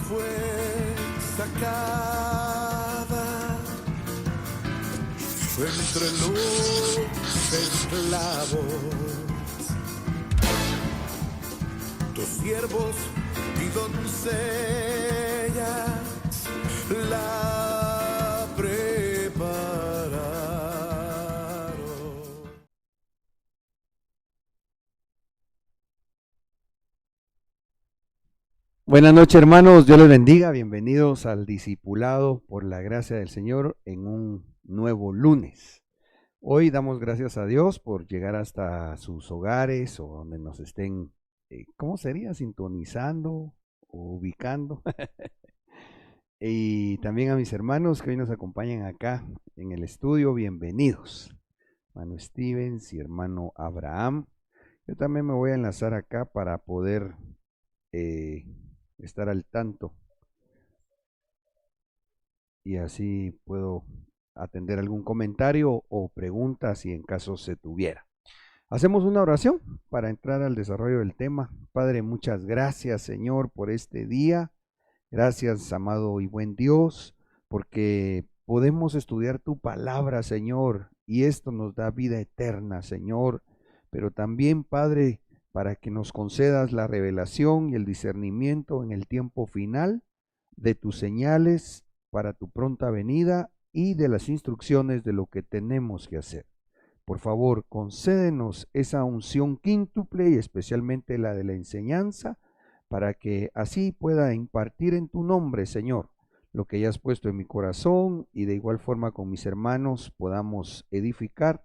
fue sacada entre los esclavos, tus siervos y doncellas la prepararon. Buenas noches, hermanos, Dios les bendiga, bienvenidos al discipulado por la gracia del Señor en un nuevo lunes. Hoy damos gracias a Dios por llegar hasta sus hogares o donde nos estén, ¿cómo sería? Sintonizando o ubicando. Y también a mis hermanos que hoy nos acompañan acá en el estudio, bienvenidos. Hermano Stevens y hermano Abraham. Yo también me voy a enlazar acá para poder estar al tanto y así puedo atender algún comentario o pregunta si en caso se tuviera. Hacemos una oración para entrar al desarrollo del tema. Padre, muchas gracias, Señor, por este día. Gracias, amado y buen Dios, porque podemos estudiar tu palabra, Señor, y esto nos da vida eterna, Señor. Pero también, Padre, para que nos concedas la revelación y el discernimiento en el tiempo final de tus señales para tu pronta venida y de las instrucciones de lo que tenemos que hacer. Por favor, concédenos esa unción quíntuple y especialmente la de la enseñanza, para que así pueda impartir en tu nombre, Señor, lo que ya has puesto en mi corazón y de igual forma con mis hermanos podamos edificar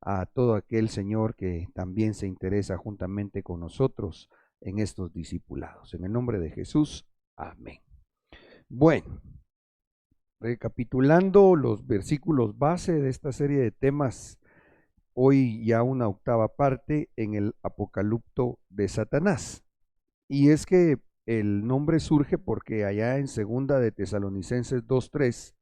a todo aquel, Señor, que también se interesa juntamente con nosotros en estos discipulados. En el nombre de Jesús, amén. Bueno, recapitulando los versículos base de esta serie de temas, hoy ya una octava parte en el Apocalipto de Satanás. Y es que el nombre surge porque allá en segunda de Tesalonicenses 2:3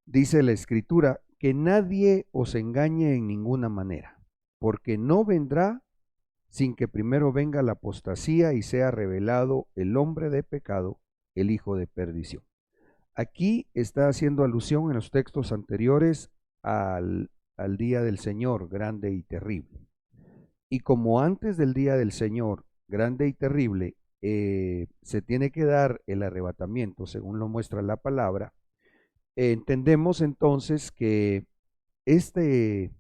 dice la escritura que nadie os engañe en ninguna manera, porque no vendrá sin que primero venga la apostasía y sea revelado el hombre de pecado, el hijo de perdición. Aquí está haciendo alusión en los textos anteriores al día del Señor grande y terrible. Y como antes del día del Señor grande y terrible se tiene que dar el arrebatamiento, según lo muestra la palabra, entendemos entonces que este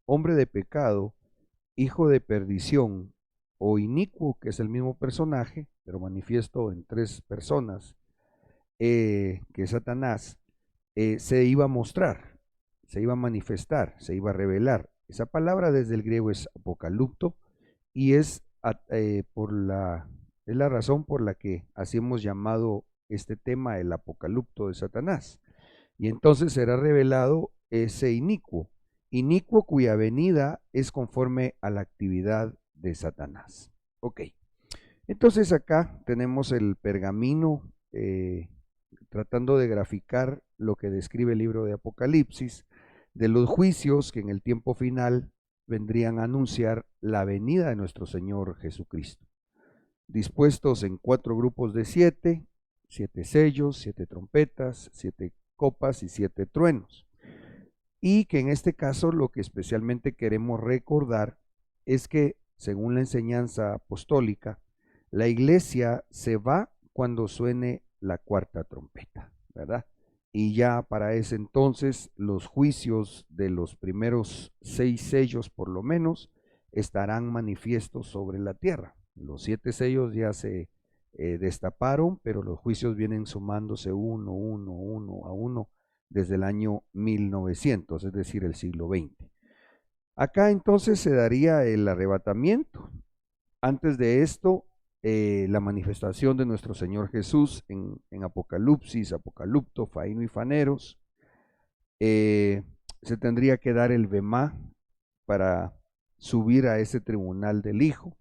hombre de pecado, hijo de perdición o inicuo, que es el mismo personaje, pero manifiesto en tres personas, que es Satanás, se iba a mostrar, se iba a manifestar, se iba a revelar. Esa palabra desde el griego es apocalipto y es la razón por la que así hemos llamado este tema el apocalipto de Satanás. Y entonces será revelado ese inicuo cuya venida es conforme a la actividad de Satanás. Ok, entonces acá tenemos el pergamino tratando de graficar lo que describe el libro de Apocalipsis, de los juicios que en el tiempo final vendrían a anunciar la venida de nuestro Señor Jesucristo, dispuestos en 4 grupos de 7, 7 sellos, 7 trompetas, 7 copas y 7 truenos. Y que en este caso lo que especialmente queremos recordar es que, según la enseñanza apostólica, la iglesia se va cuando suene la cuarta trompeta, ¿verdad? Y ya para ese entonces los juicios de los primeros 6 sellos por lo menos estarán manifiestos sobre la tierra. Los 7 sellos ya se destaparon, pero los juicios vienen sumándose uno a uno desde el año 1900, es decir, el siglo XX. Acá entonces se daría el arrebatamiento. Antes de esto, la manifestación de nuestro Señor Jesús en Apocalipsis, Apocalipto, Faino y Faneros. Se tendría que dar el Bemá para subir a ese tribunal del Hijo.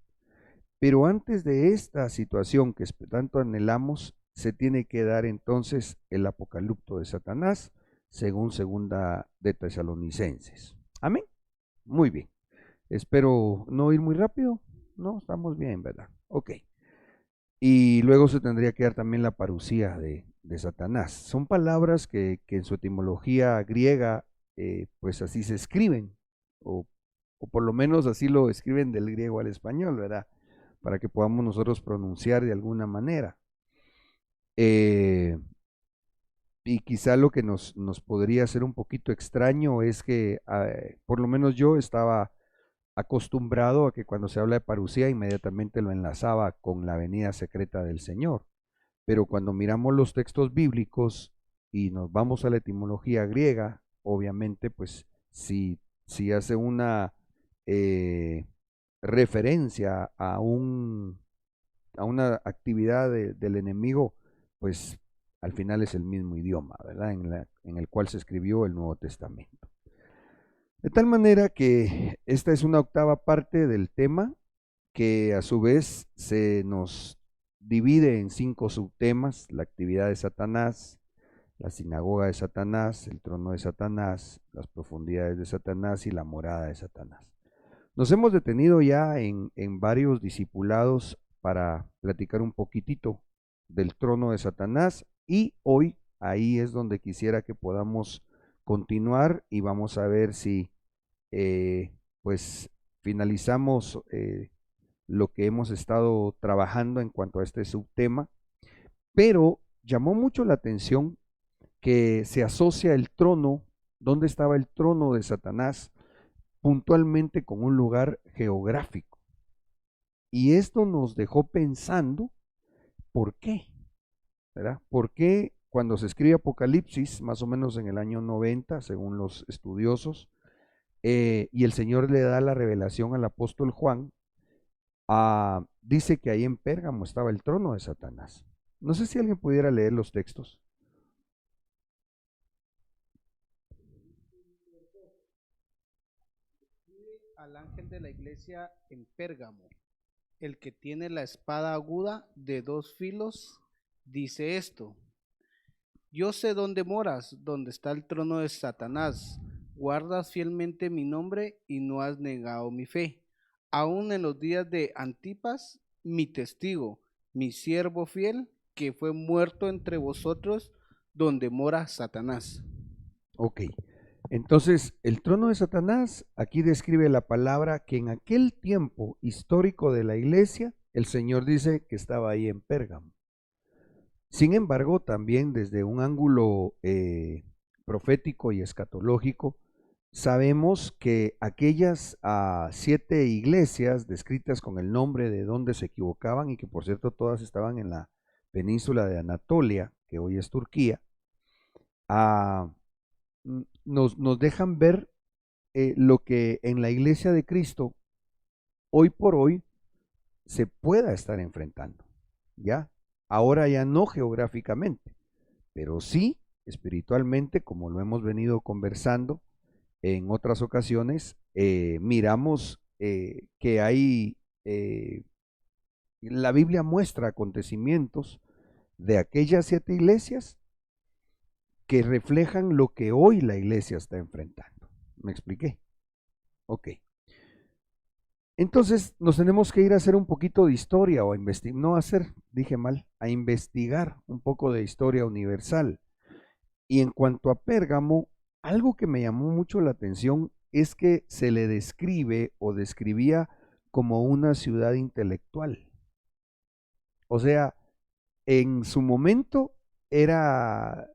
Pero antes de esta situación que tanto anhelamos, se tiene que dar entonces el apocalipto de Satanás, según segunda de Tesalonicenses. Amén. Muy bien. Espero no ir muy rápido. No, estamos bien, ¿verdad? Ok. y luego se tendría que dar también la parusía de Satanás. Son palabras que en su etimología griega, pues así se escriben, o, o por lo menos así lo escriben del griego al español, ¿verdad? Para que podamos nosotros pronunciar de alguna manera. Y quizá lo que nos podría hacer un poquito extraño es que, por lo menos yo estaba acostumbrado a que cuando se habla de parusía inmediatamente lo enlazaba con la venida secreta del Señor. Pero cuando miramos los textos bíblicos y nos vamos a la etimología griega, obviamente, pues si hace una eh, referencia a una actividad del enemigo, pues al final es el mismo idioma, ¿verdad? En el cual se escribió el Nuevo Testamento. De tal manera que esta es una octava parte del tema que a su vez se nos divide en 5 subtemas: la actividad de Satanás, la sinagoga de Satanás, el trono de Satanás, las profundidades de Satanás y la morada de Satanás. Nos hemos detenido ya en varios discipulados para platicar un poquitito del trono de Satanás, y hoy ahí es donde quisiera que podamos continuar y vamos a ver si pues finalizamos lo que hemos estado trabajando en cuanto a este subtema, pero llamó mucho la atención que se asocia el trono, dónde estaba el trono de Satanás, puntualmente con un lugar geográfico. Y esto nos dejó pensando, ¿por qué? ¿Verdad? ¿Por qué cuando se escribe Apocalipsis, más o menos en el año 90, según los estudiosos, y el Señor le da la revelación al apóstol Juan, dice que ahí en Pérgamo estaba el trono de Satanás? No sé si alguien pudiera leer los textos. Al ángel de la iglesia en Pérgamo, el que tiene la espada aguda de 2 filos, dice esto: Yo sé dónde moras, donde está el trono de Satanás. Guardas fielmente mi nombre y no has negado mi fe, aun en los días de Antipas, mi testigo, mi siervo fiel, que fue muerto entre vosotros, donde mora Satanás. Ok, entonces el trono de Satanás aquí describe la palabra que en aquel tiempo histórico de la iglesia, el Señor dice que estaba ahí en Pérgamo. Sin embargo, también desde un ángulo profético y escatológico, sabemos que aquellas 7 iglesias descritas con el nombre de donde se equivocaban, y que por cierto todas estaban en la península de Anatolia, que hoy es Turquía, ah, nos dejan ver lo que en la iglesia de Cristo hoy por hoy se pueda estar enfrentando, ¿ya? Ahora ya no geográficamente, pero sí espiritualmente, como lo hemos venido conversando en otras ocasiones. Miramos que hay, la Biblia muestra acontecimientos de aquellas 7 iglesias que reflejan lo que hoy la iglesia está enfrentando. ¿Me expliqué? Ok. Entonces nos tenemos que ir a hacer un poquito de historia, o a investigar, no hacer, dije mal, a investigar un poco de historia universal. Y en cuanto a Pérgamo, algo que me llamó mucho la atención es que se le describe o describía como una ciudad intelectual. O sea, en su momento era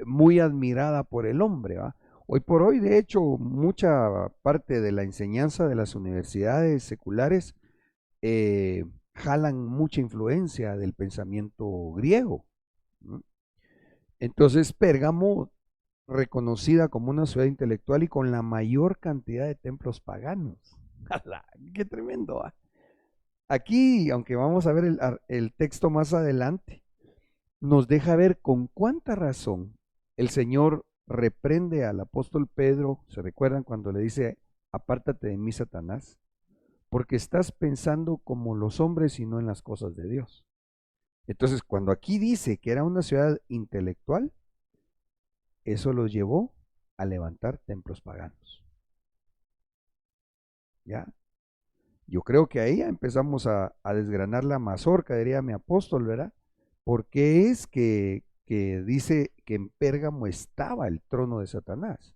muy admirada por el hombre, ¿va? Hoy por hoy, de hecho, mucha parte de la enseñanza de las universidades seculares jalan mucha influencia del pensamiento griego, ¿no? Entonces, Pérgamo, reconocida como una ciudad intelectual y con la mayor cantidad de templos paganos. ¡Hala! ¡Qué tremendo! ¿Ah? Aquí, aunque vamos a ver el texto más adelante, nos deja ver con cuánta razón el Señor reprende al apóstol Pedro. ¿Se recuerdan cuando le dice, apártate de mí, Satanás? Porque estás pensando como los hombres y no en las cosas de Dios. Entonces, cuando aquí dice que era una ciudad intelectual, eso los llevó a levantar templos paganos. ¿Ya? Yo creo que ahí ya empezamos a desgranar la mazorca, diría mi apóstol, ¿verdad? ¿Por qué es que dice que en Pérgamo estaba el trono de Satanás?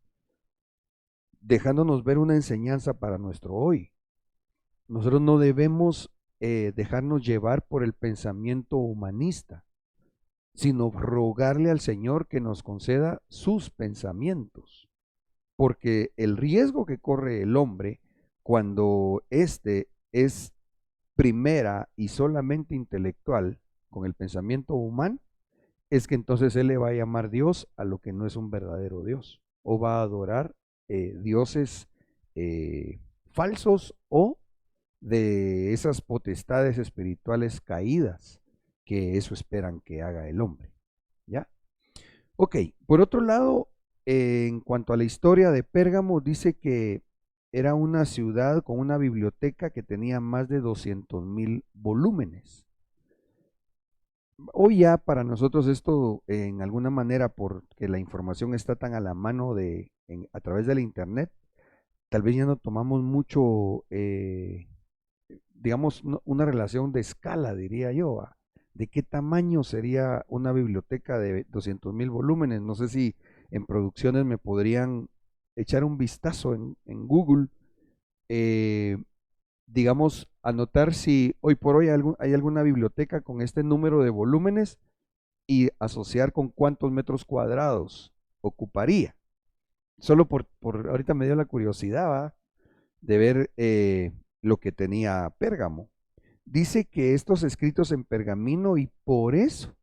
Dejándonos ver una enseñanza para nuestro hoy. Nosotros no debemos dejarnos llevar por el pensamiento humanista, sino rogarle al Señor que nos conceda sus pensamientos, porque el riesgo que corre el hombre cuando éste es primera y solamente intelectual con el pensamiento humano, es que entonces él le va a llamar Dios a lo que no es un verdadero Dios, o va a adorar dioses falsos o de esas potestades espirituales caídas, que eso esperan que haga el hombre. ¿Ya? Ok, por otro lado, en cuanto a la historia de Pérgamo, dice que era una ciudad con una biblioteca que tenía más de 200,000 volúmenes. Hoy ya para nosotros esto, en alguna manera, porque la información está tan a la mano a través de la internet, tal vez ya no tomamos mucho, digamos, una relación de escala, diría yo, de qué tamaño sería una biblioteca de 200,000 volúmenes. No sé si en producciones me podrían echar un vistazo en Google, eh, digamos, anotar si hoy por hoy hay alguna biblioteca con este número de volúmenes y asociar con cuántos metros cuadrados ocuparía. Solo ahorita me dio la curiosidad, ¿va?, de ver lo que tenía Pérgamo. Dice que estos escritos en pergamino, y por eso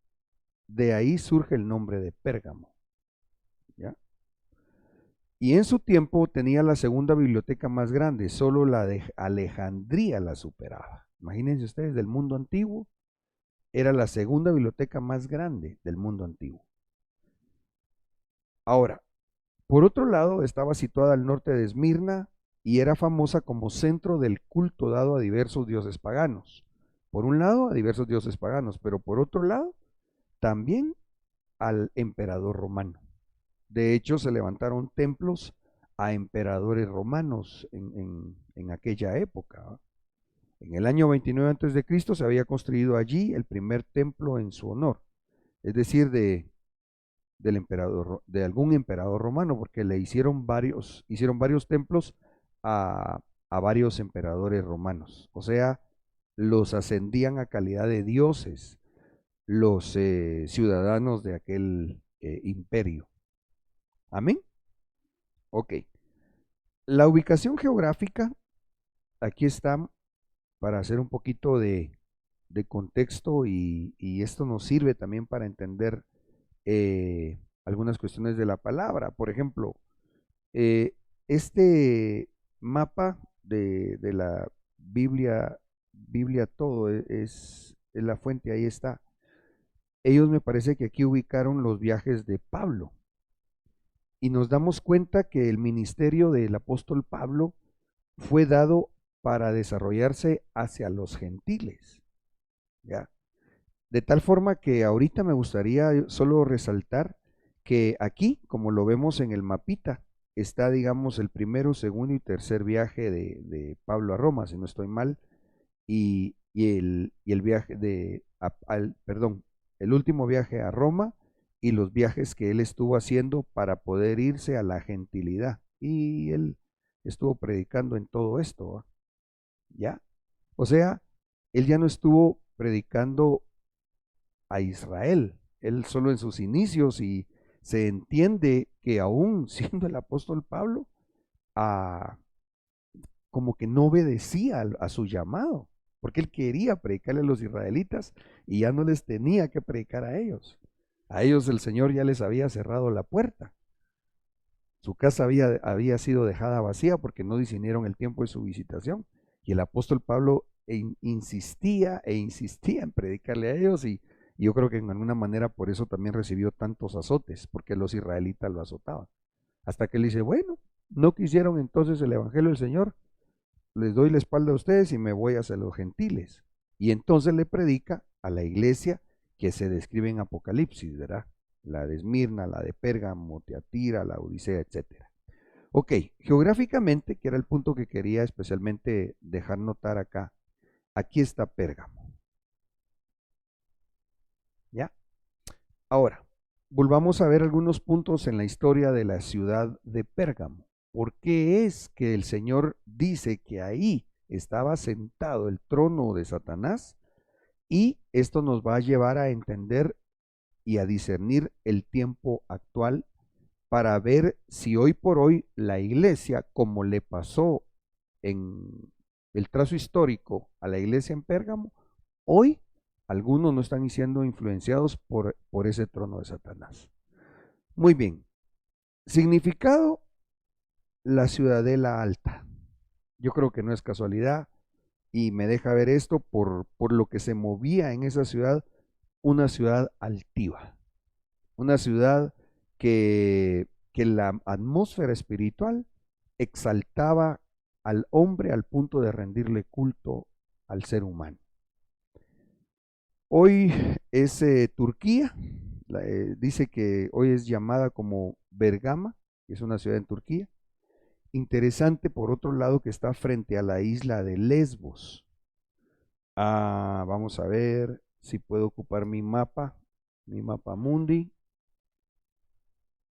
de ahí surge el nombre de Pérgamo. ¿Ya? Y en su tiempo tenía la segunda biblioteca más grande, solo la de Alejandría la superaba. Imagínense ustedes, del mundo antiguo, era la segunda biblioteca más grande del mundo antiguo. Ahora, por otro lado, estaba situada al norte de Esmirna y era famosa como centro del culto dado a diversos dioses paganos. Por un lado, a diversos dioses paganos, pero por otro lado, también al emperador romano. De hecho, se levantaron templos a emperadores romanos en aquella época, ¿va? En el año 29 a.C. se había construido allí el primer templo en su honor, es decir, de algún emperador romano, porque hicieron varios templos a varios emperadores romanos. O sea, los ascendían a calidad de dioses los ciudadanos de aquel imperio. Amén. Ok. La ubicación geográfica, aquí está para hacer un poquito de contexto, y esto nos sirve también para entender algunas cuestiones de la palabra. Por ejemplo, este mapa de la Biblia todo es la fuente, ahí está. Ellos me parece que aquí ubicaron los viajes de Pablo. Y nos damos cuenta que el ministerio del apóstol Pablo fue dado para desarrollarse hacia los gentiles, ¿ya? De tal forma que ahorita me gustaría solo resaltar que aquí, como lo vemos en el mapita, está, digamos, el primero, segundo y tercer viaje de Pablo a Roma, si no estoy mal, y el viaje perdón, el último viaje a Roma, y los viajes que él estuvo haciendo para poder irse a la gentilidad. Y él estuvo predicando en todo esto, ¿va? ¿Ya? O sea, él ya no estuvo predicando a Israel, él solo en sus inicios, y se entiende que aún siendo el apóstol Pablo, como que no obedecía a su llamado, porque él quería predicarle a los israelitas y ya no les tenía que predicar a ellos. A ellos el Señor ya les había cerrado la puerta. Su casa había sido dejada vacía porque no discernieron el tiempo de su visitación. Y el apóstol Pablo insistía en predicarle a ellos, y yo creo que en alguna manera por eso también recibió tantos azotes, porque los israelitas lo azotaban. Hasta que él dice, bueno, no quisieron entonces el evangelio del Señor, les doy la espalda a ustedes y me voy hacia los gentiles. Y entonces le predica a la iglesia que se describe en Apocalipsis, ¿verdad? La de Esmirna, la de Pérgamo, Tiatira, la Odisea, etc. Ok, geográficamente, que era el punto que quería especialmente dejar notar acá, aquí está Pérgamo. ¿Ya? Ahora, volvamos a ver algunos puntos en la historia de la ciudad de Pérgamo. ¿Por qué es que el Señor dice que ahí estaba sentado el trono de Satanás? Y esto nos va a llevar a entender y a discernir el tiempo actual para ver si hoy por hoy la iglesia, como le pasó en el trazo histórico a la iglesia en Pérgamo, hoy algunos no están siendo influenciados por ese trono de Satanás. Muy bien. Significado, la ciudadela alta. Yo creo que no es casualidad y me deja ver esto por lo que se movía en esa ciudad, una ciudad altiva, una ciudad que la atmósfera espiritual exaltaba al hombre al punto de rendirle culto al ser humano. Hoy es Turquía, dice que hoy es llamada como Bergama, que es una ciudad en Turquía. Interesante, por otro lado, que está frente a la isla de Lesbos. Vamos a ver si puedo ocupar mi mapa mundi.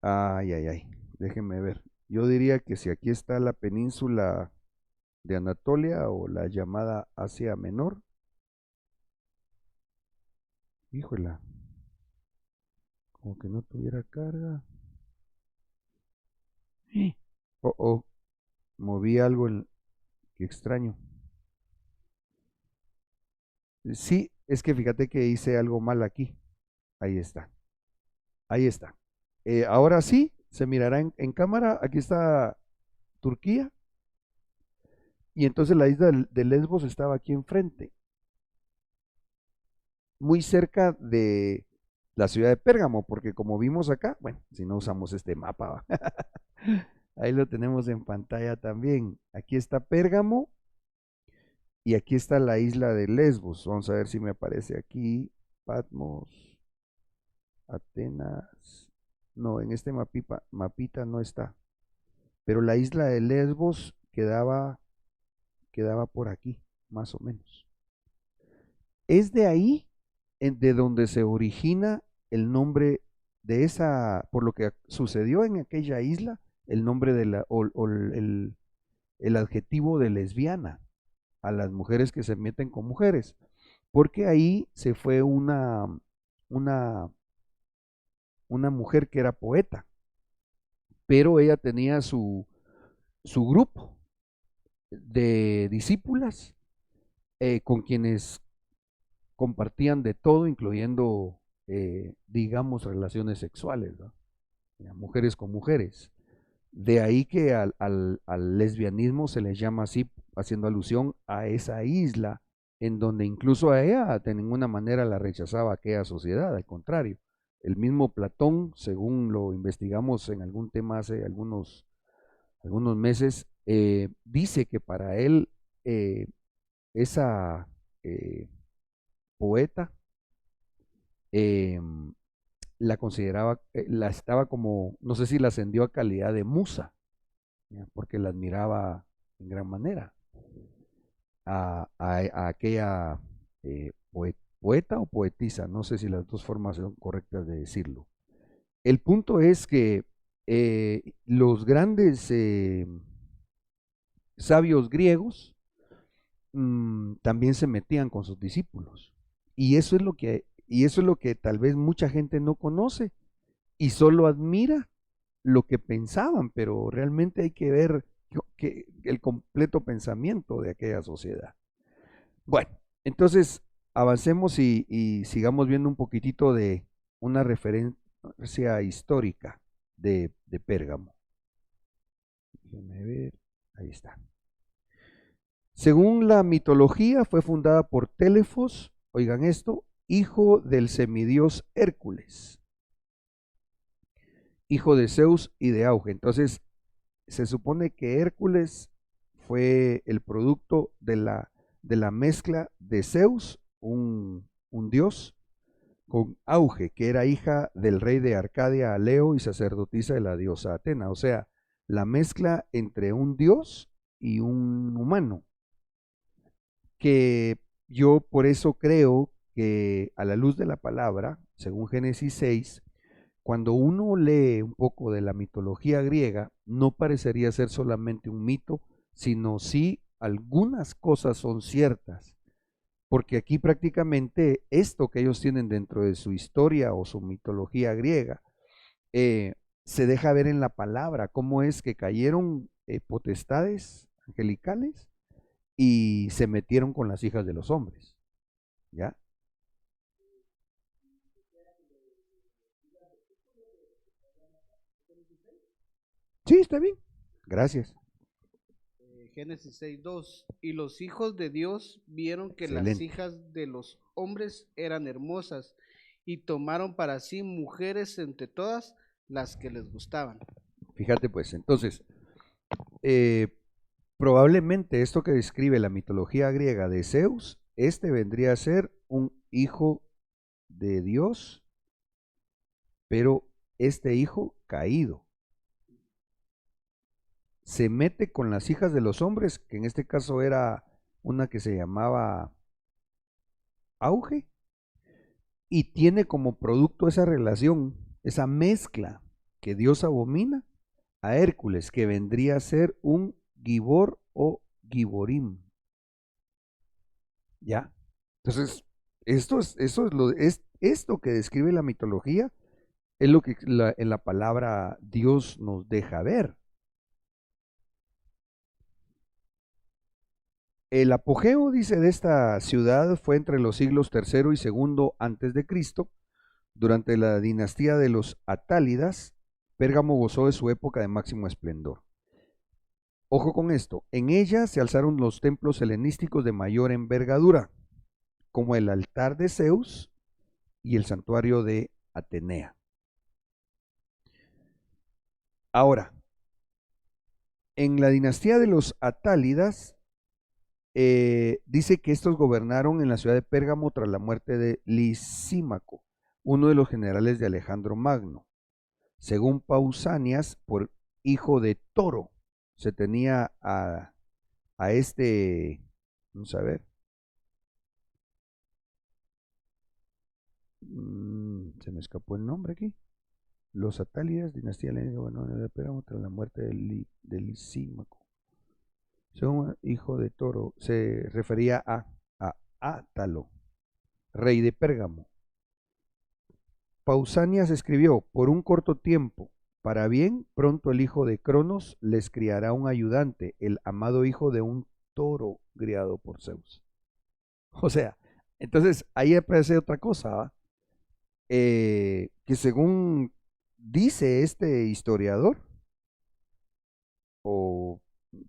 Ay, ay, ay, déjenme ver. Yo diría que si aquí está la península de Anatolia o la llamada Asia Menor. Híjola, como que no tuviera carga. Oh, oh, moví algo que extraño. Sí, es que fíjate que hice algo mal aquí. Ahí está. Ahí está. Ahora sí, se mirará en cámara. Aquí está Turquía. Y entonces la isla de Lesbos estaba aquí enfrente, muy cerca de la ciudad de Pérgamo, porque como vimos acá, bueno, si no usamos este mapa, ahí lo tenemos en pantalla también. Aquí está Pérgamo y aquí está la isla de Lesbos. Vamos a ver si me aparece aquí. Patmos, Atenas. No, en este mapita no está. Pero la isla de Lesbos quedaba por aquí, más o menos. Es de ahí de donde se origina el nombre de esa, por lo que sucedió en aquella isla, el nombre de el adjetivo de lesbiana a las mujeres que se meten con mujeres, porque ahí se fue una, una mujer que era poeta, pero ella tenía su grupo de discípulas con quienes compartían de todo, incluyendo, digamos, relaciones sexuales, ¿no? Mujeres con mujeres. De ahí que al lesbianismo se les llama así, haciendo alusión a esa isla, en donde incluso a ella de ninguna manera la rechazaba aquella sociedad, al contrario. El mismo Platón, según lo investigamos en algún tema hace algunos meses, dice que para él esa poeta eh, la consideraba, la estaba como, no sé si la ascendió a calidad de musa, ¿ya? Porque la admiraba en gran manera a aquella poeta o poetisa, no sé si las dos formas son correctas de decirlo. El punto es que los grandes sabios griegos también se metían con sus discípulos. Y eso es lo que tal vez mucha gente no conoce y solo admira lo que pensaban, pero realmente hay que ver el completo pensamiento de aquella sociedad. Bueno, entonces avancemos y sigamos viendo un poquitito de una referencia histórica de Pérgamo. Déjenme ver, ahí está. Según la mitología, fue fundada por Telefos, oigan esto, hijo del semidios Hércules, hijo de Zeus y de Auge. Entonces, se supone que Hércules fue el producto de la mezcla de Zeus, un dios, con Auge, que era hija del rey de Arcadia Aleo y sacerdotisa de la diosa Atena. O sea, la mezcla entre un Dios y un humano, que yo por eso creo que a la luz de la palabra, según Génesis 6, cuando uno lee un poco de la mitología griega, no parecería ser solamente un mito, sino sí algunas cosas son ciertas, porque aquí prácticamente esto que ellos tienen dentro de su historia o su mitología griega, se deja ver en la palabra cómo es que cayeron potestades angelicales y se metieron con las hijas de los hombres, ¿ya? Sí, está bien, gracias, Génesis 6:2. Y los hijos de Dios vieron que las excelente. hijas de los hombres eran hermosas y tomaron para sí mujeres entre todas las que les gustaban. Fíjate pues, entonces, eh, probablemente esto que describe la mitología griega de Zeus, este vendría a ser un hijo de Dios, pero este hijo caído se mete con las hijas de los hombres, que en este caso era una que se llamaba Auge, y tiene como producto esa relación, esa mezcla que Dios abomina a Hércules, que vendría a ser un Gibor o Giborim, ¿ya? Entonces, esto que describe la mitología es lo que en la palabra Dios nos deja ver. El apogeo, dice, de esta ciudad fue entre los siglos III y II antes de Cristo. Durante la dinastía de los Atálidas, Pérgamo gozó de su época de máximo esplendor. Ojo con esto, en ella se alzaron los templos helenísticos de mayor envergadura, como el altar de Zeus y el santuario de Atenea. Ahora, en la dinastía de los Atálidas, dice que estos gobernaron en la ciudad de Pérgamo tras la muerte de Lisímaco, uno de los generales de Alejandro Magno. Según Pausanias, por hijo de Toro, se tenía a este, vamos a ver, se me escapó el nombre aquí. Los Atálidas, dinastía helenística, gobernaron de Pérgamo tras la muerte de Lisímaco. Según hijo de Toro, se refería a Átalo, rey de Pérgamo. Pausanias escribió, por un corto tiempo, para bien, pronto el hijo de Cronos les criará un ayudante, el amado hijo de un toro criado por Zeus. O sea, entonces ahí aparece otra cosa, ¿va? Que según dice este historiador, o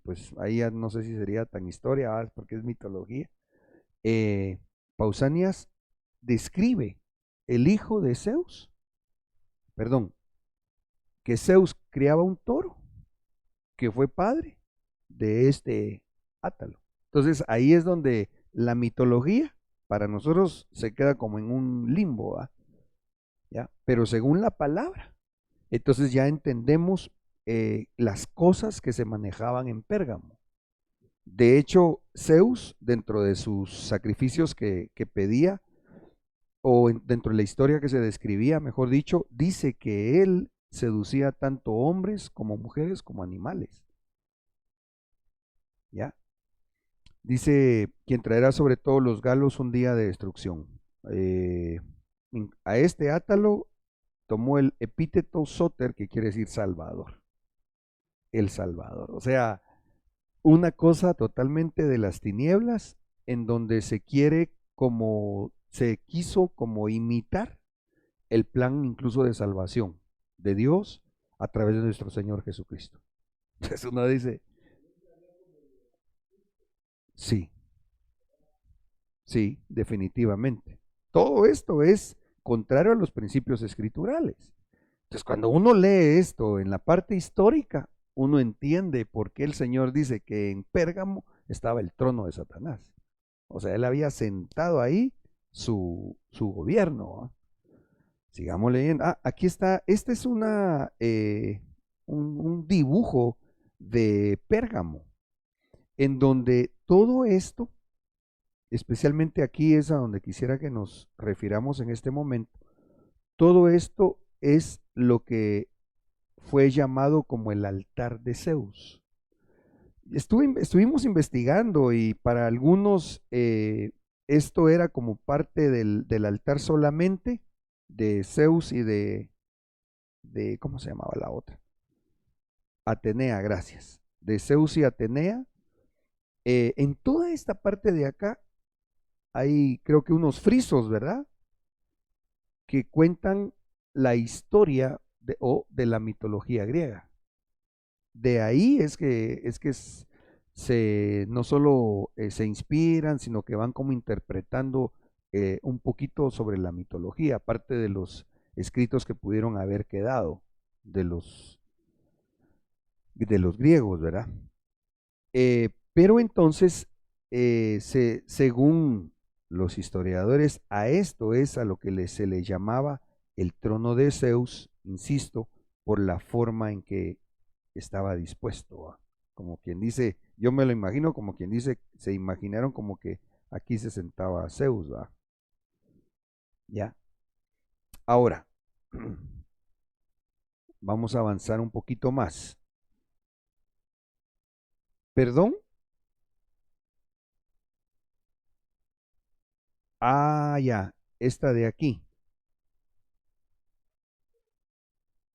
pues ahí ya no sé si sería tan historia, ¿va? Porque es mitología, Pausanias describe el hijo de Zeus, perdón, que Zeus criaba un toro, que fue padre de este Átalo. Entonces ahí es donde la mitología para nosotros se queda como en un limbo, ¿va? ¿Ya? Pero según la palabra, entonces ya entendemos las cosas que se manejaban en Pérgamo. De hecho, Zeus, dentro de sus sacrificios que pedía, o dentro de la historia que se describía, mejor dicho, dice que él seducía tanto hombres como mujeres como animales. ¿Ya? Dice, quien traerá sobre todos los galos un día de destrucción. A este Átalo tomó el epíteto Soter, que quiere decir Salvador. El Salvador. O sea, una cosa totalmente de las tinieblas, en donde se quiso como imitar el plan incluso de salvación de Dios a través de nuestro Señor Jesucristo. Entonces uno dice, sí, sí, definitivamente. Todo esto es contrario a los principios escriturales. Entonces cuando uno lee esto en la parte histórica, uno entiende por qué el Señor dice que en Pérgamo estaba el trono de Satanás. O sea, él había sentado ahí su gobierno, ¿no? Sigamos leyendo. Aquí está. Esta es una un dibujo de Pérgamo, en donde todo esto, especialmente aquí es a donde quisiera que nos refiramos en este momento, todo esto es lo que fue llamado como el altar de Zeus. Estuvimos investigando y para algunos esto era como parte del altar solamente de Zeus y ¿cómo se llamaba la otra? Atenea, gracias. De Zeus y Atenea. En toda esta parte de acá hay creo que unos frisos, ¿verdad? Que cuentan la historia de la mitología griega. De ahí no solo se inspiran, sino que van como interpretando un poquito sobre la mitología, aparte de los escritos que pudieron haber quedado de los griegos, ¿verdad? Pero entonces, según los historiadores, a esto es a lo que se le llamaba el trono de Zeus, insisto, por la forma en que estaba dispuesto. Como quien dice, yo me lo imagino como quien dice, se imaginaron como que aquí se sentaba Zeus, ¿va? Ya. Ahora, vamos a avanzar un poquito más. ¿Perdón? Ah, ya, esta de aquí.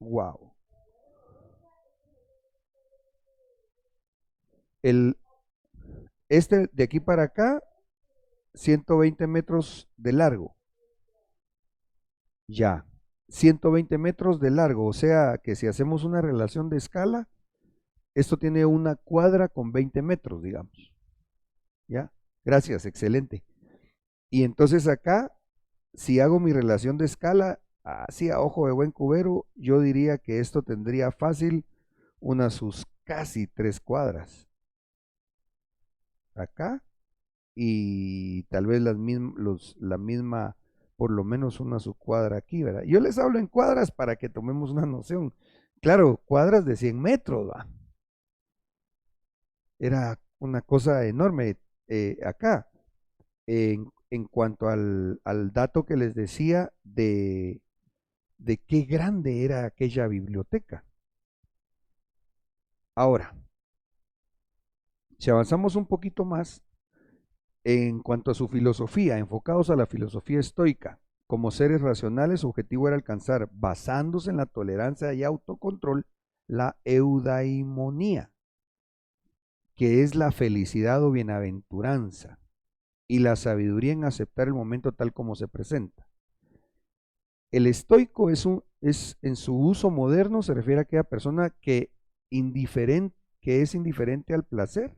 Wow. El, este de aquí para acá, 120 metros de largo. Ya, 120 metros de largo. O sea que si hacemos una relación de escala, esto tiene una cuadra con 20 metros, digamos. ¿Ya? Gracias, excelente. Y entonces acá, si hago mi relación de escala, así a ojo de buen cubero, yo diría que esto tendría fácil unas sus casi 3 cuadras. Acá y tal vez la misma, por lo menos una subcuadra aquí, ¿verdad? Yo les hablo en cuadras para que tomemos una noción. Claro, cuadras de 100 metros, ¿va? Era una cosa enorme acá. En cuanto al dato que les decía de qué grande era aquella biblioteca. Ahora, si avanzamos un poquito más, en cuanto a su filosofía, enfocados a la filosofía estoica, como seres racionales, su objetivo era alcanzar, basándose en la tolerancia y autocontrol, la eudaimonía, que es la felicidad o bienaventuranza, y la sabiduría en aceptar el momento tal como se presenta. El estoico en su uso moderno se refiere a aquella persona que es indiferente al placer,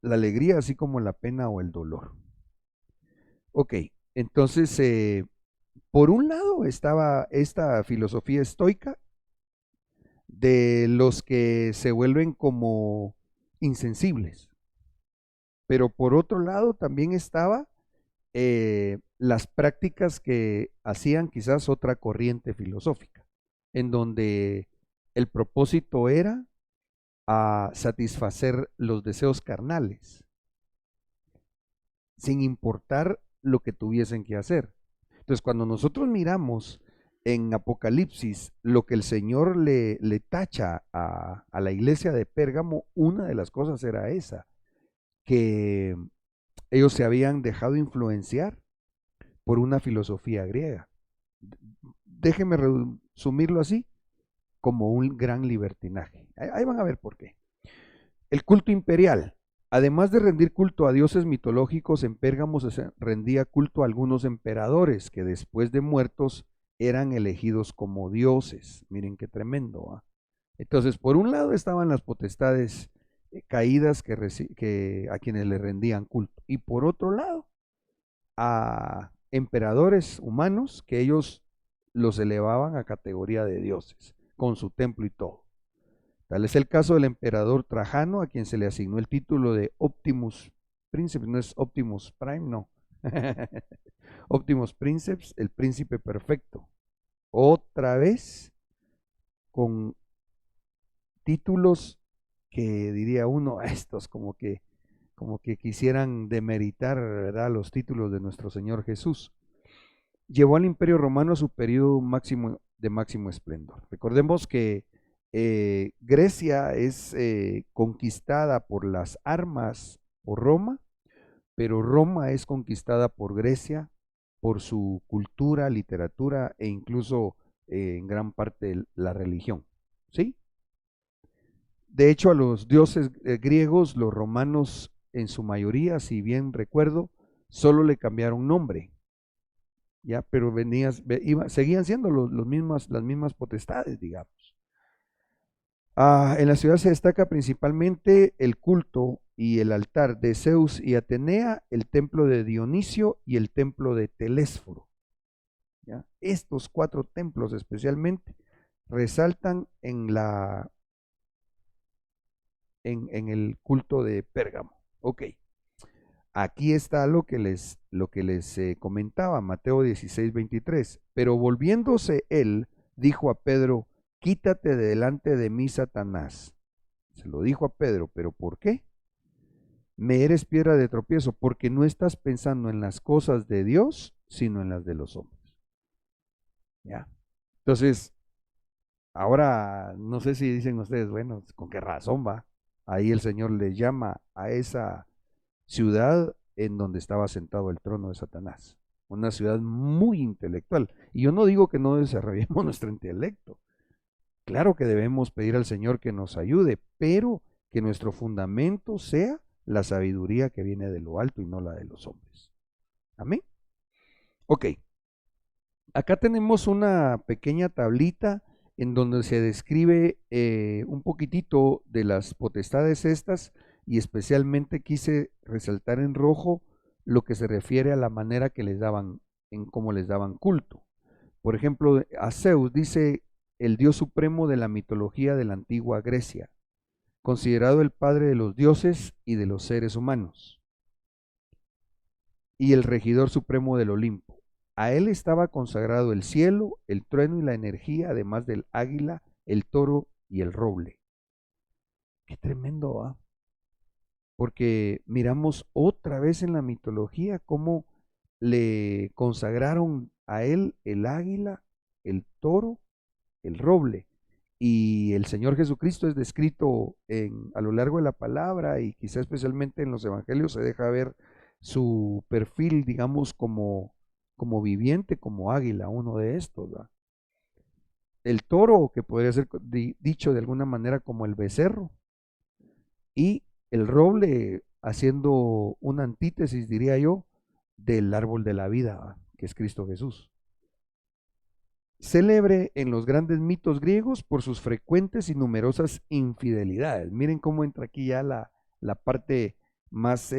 la alegría, así como la pena o el dolor. Ok, entonces, por un lado estaba esta filosofía estoica de los que se vuelven como insensibles, pero por otro lado también estaba las prácticas que hacían quizás otra corriente filosófica, en donde el propósito era a satisfacer los deseos carnales, sin importar lo que tuviesen que hacer. Entonces, cuando nosotros miramos en Apocalipsis lo que el Señor le tacha a la iglesia de Pérgamo, una de las cosas era esa, que ellos se habían dejado influenciar por una filosofía griega. Déjenme resumirlo así, como un gran libertinaje. Ahí van a ver por qué. El culto imperial. Además de rendir culto a dioses mitológicos, en Pérgamo se rendía culto a algunos emperadores que después de muertos eran elegidos como dioses. Miren qué tremendo. Entonces, por un lado estaban las potestades caídas a quienes le rendían culto. Y por otro lado, a emperadores humanos que ellos los elevaban a categoría de dioses, con su templo y todo. Tal es el caso del emperador Trajano, a quien se le asignó el título de Optimus Princeps, no es Optimus Prime, no. Optimus Princeps, el príncipe perfecto. Otra vez con títulos que diría uno, estos como que quisieran demeritar, ¿verdad?, los títulos de nuestro Señor Jesús. Llevó al Imperio Romano a su periodo máximo de máximo esplendor. Recordemos que Grecia es conquistada por las armas por Roma, pero Roma es conquistada por Grecia, por su cultura, literatura e incluso en gran parte la religión. ¿Sí? De hecho, a los dioses griegos, los romanos en su mayoría, si bien recuerdo, solo le cambiaron nombre. Ya, pero seguían siendo las mismas potestades, digamos. En la ciudad se destaca principalmente el culto y el altar de Zeus y Atenea, el templo de Dionisio y el templo de Telésforo. ¿Ya? Estos 4 templos especialmente resaltan en el culto de Pérgamo. Ok. Aquí está lo que les comentaba, Mateo 16:23. Pero volviéndose él, dijo a Pedro, quítate de delante de mí, Satanás. Se lo dijo a Pedro, ¿pero por qué? Me eres piedra de tropiezo, porque no estás pensando en las cosas de Dios, sino en las de los hombres. ¿Ya? Entonces, ahora no sé si dicen ustedes, bueno, ¿con qué razón va? Ahí el Señor les llama a esa ciudad en donde estaba sentado el trono de Satanás. Una ciudad muy intelectual. Y yo no digo que no desarrollemos nuestro intelecto. Claro que debemos pedir al Señor que nos ayude, pero que nuestro fundamento sea la sabiduría que viene de lo alto y no la de los hombres. Amén. Ok. Acá tenemos una pequeña tablita en donde se describe un poquitito de las potestades estas, y especialmente quise resaltar en rojo lo que se refiere a la manera que les daban, en cómo les daban culto. Por ejemplo, a Zeus dice el dios supremo de la mitología de la antigua Grecia, considerado el padre de los dioses y de los seres humanos, y el regidor supremo del Olimpo. A él estaba consagrado el cielo, el trueno y la energía, además del águila, el toro y el roble. Qué tremendo, ¿ah? Porque miramos otra vez en la mitología cómo le consagraron a él el águila, el toro, el roble. Y el Señor Jesucristo es descrito a lo largo de la palabra, y quizá especialmente en los evangelios se deja ver su perfil, digamos, como viviente, como águila, uno de estos, ¿verdad? El toro, que podría ser dicho de alguna manera como el becerro, y el roble haciendo una antítesis, diría yo, del árbol de la vida, ¿verdad?, que es Cristo Jesús. Célebre en los grandes mitos griegos por sus frecuentes y numerosas infidelidades. Miren cómo entra aquí ya la parte más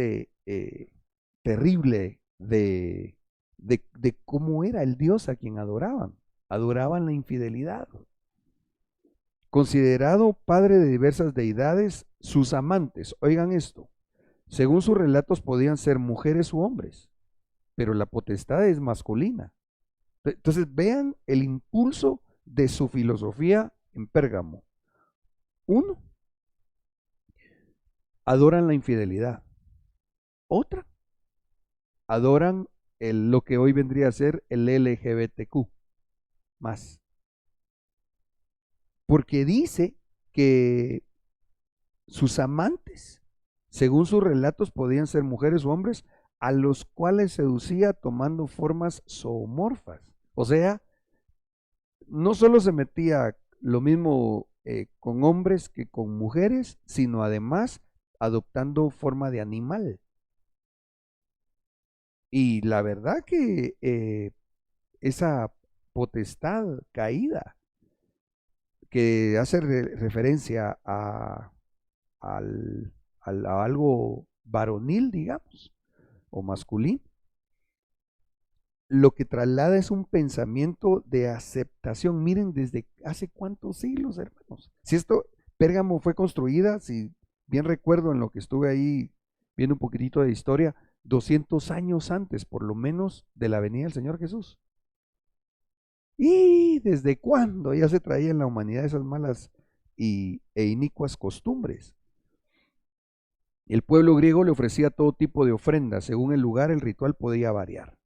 terrible de cómo era el Dios a quien adoraban. Adoraban la infidelidad. Considerado padre de diversas deidades, sus amantes, oigan esto, según sus relatos podían ser mujeres u hombres, pero la potestad es masculina. Entonces vean el impulso de su filosofía en Pérgamo. Uno, adoran la infidelidad. Otra, adoran lo que hoy vendría a ser el LGBTQ más. Porque dice que sus amantes, según sus relatos, podían ser mujeres o hombres, a los cuales seducía tomando formas zoomorfas. O sea, no solo se metía lo mismo con hombres que con mujeres, sino además adoptando forma de animal. Y la verdad que esa potestad caída, que hace referencia a algo varonil, digamos, o masculino, lo que traslada es un pensamiento de aceptación. Miren, desde hace cuántos siglos, hermanos. Si Pérgamo fue construida, si bien recuerdo en lo que estuve ahí viendo un poquitito de historia, 200 años antes, por lo menos, de la venida del Señor Jesús. ¿Y desde cuándo ya se traía en la humanidad esas malas e inicuas costumbres? El pueblo griego le ofrecía todo tipo de ofrendas. Según el lugar, el ritual podía variar.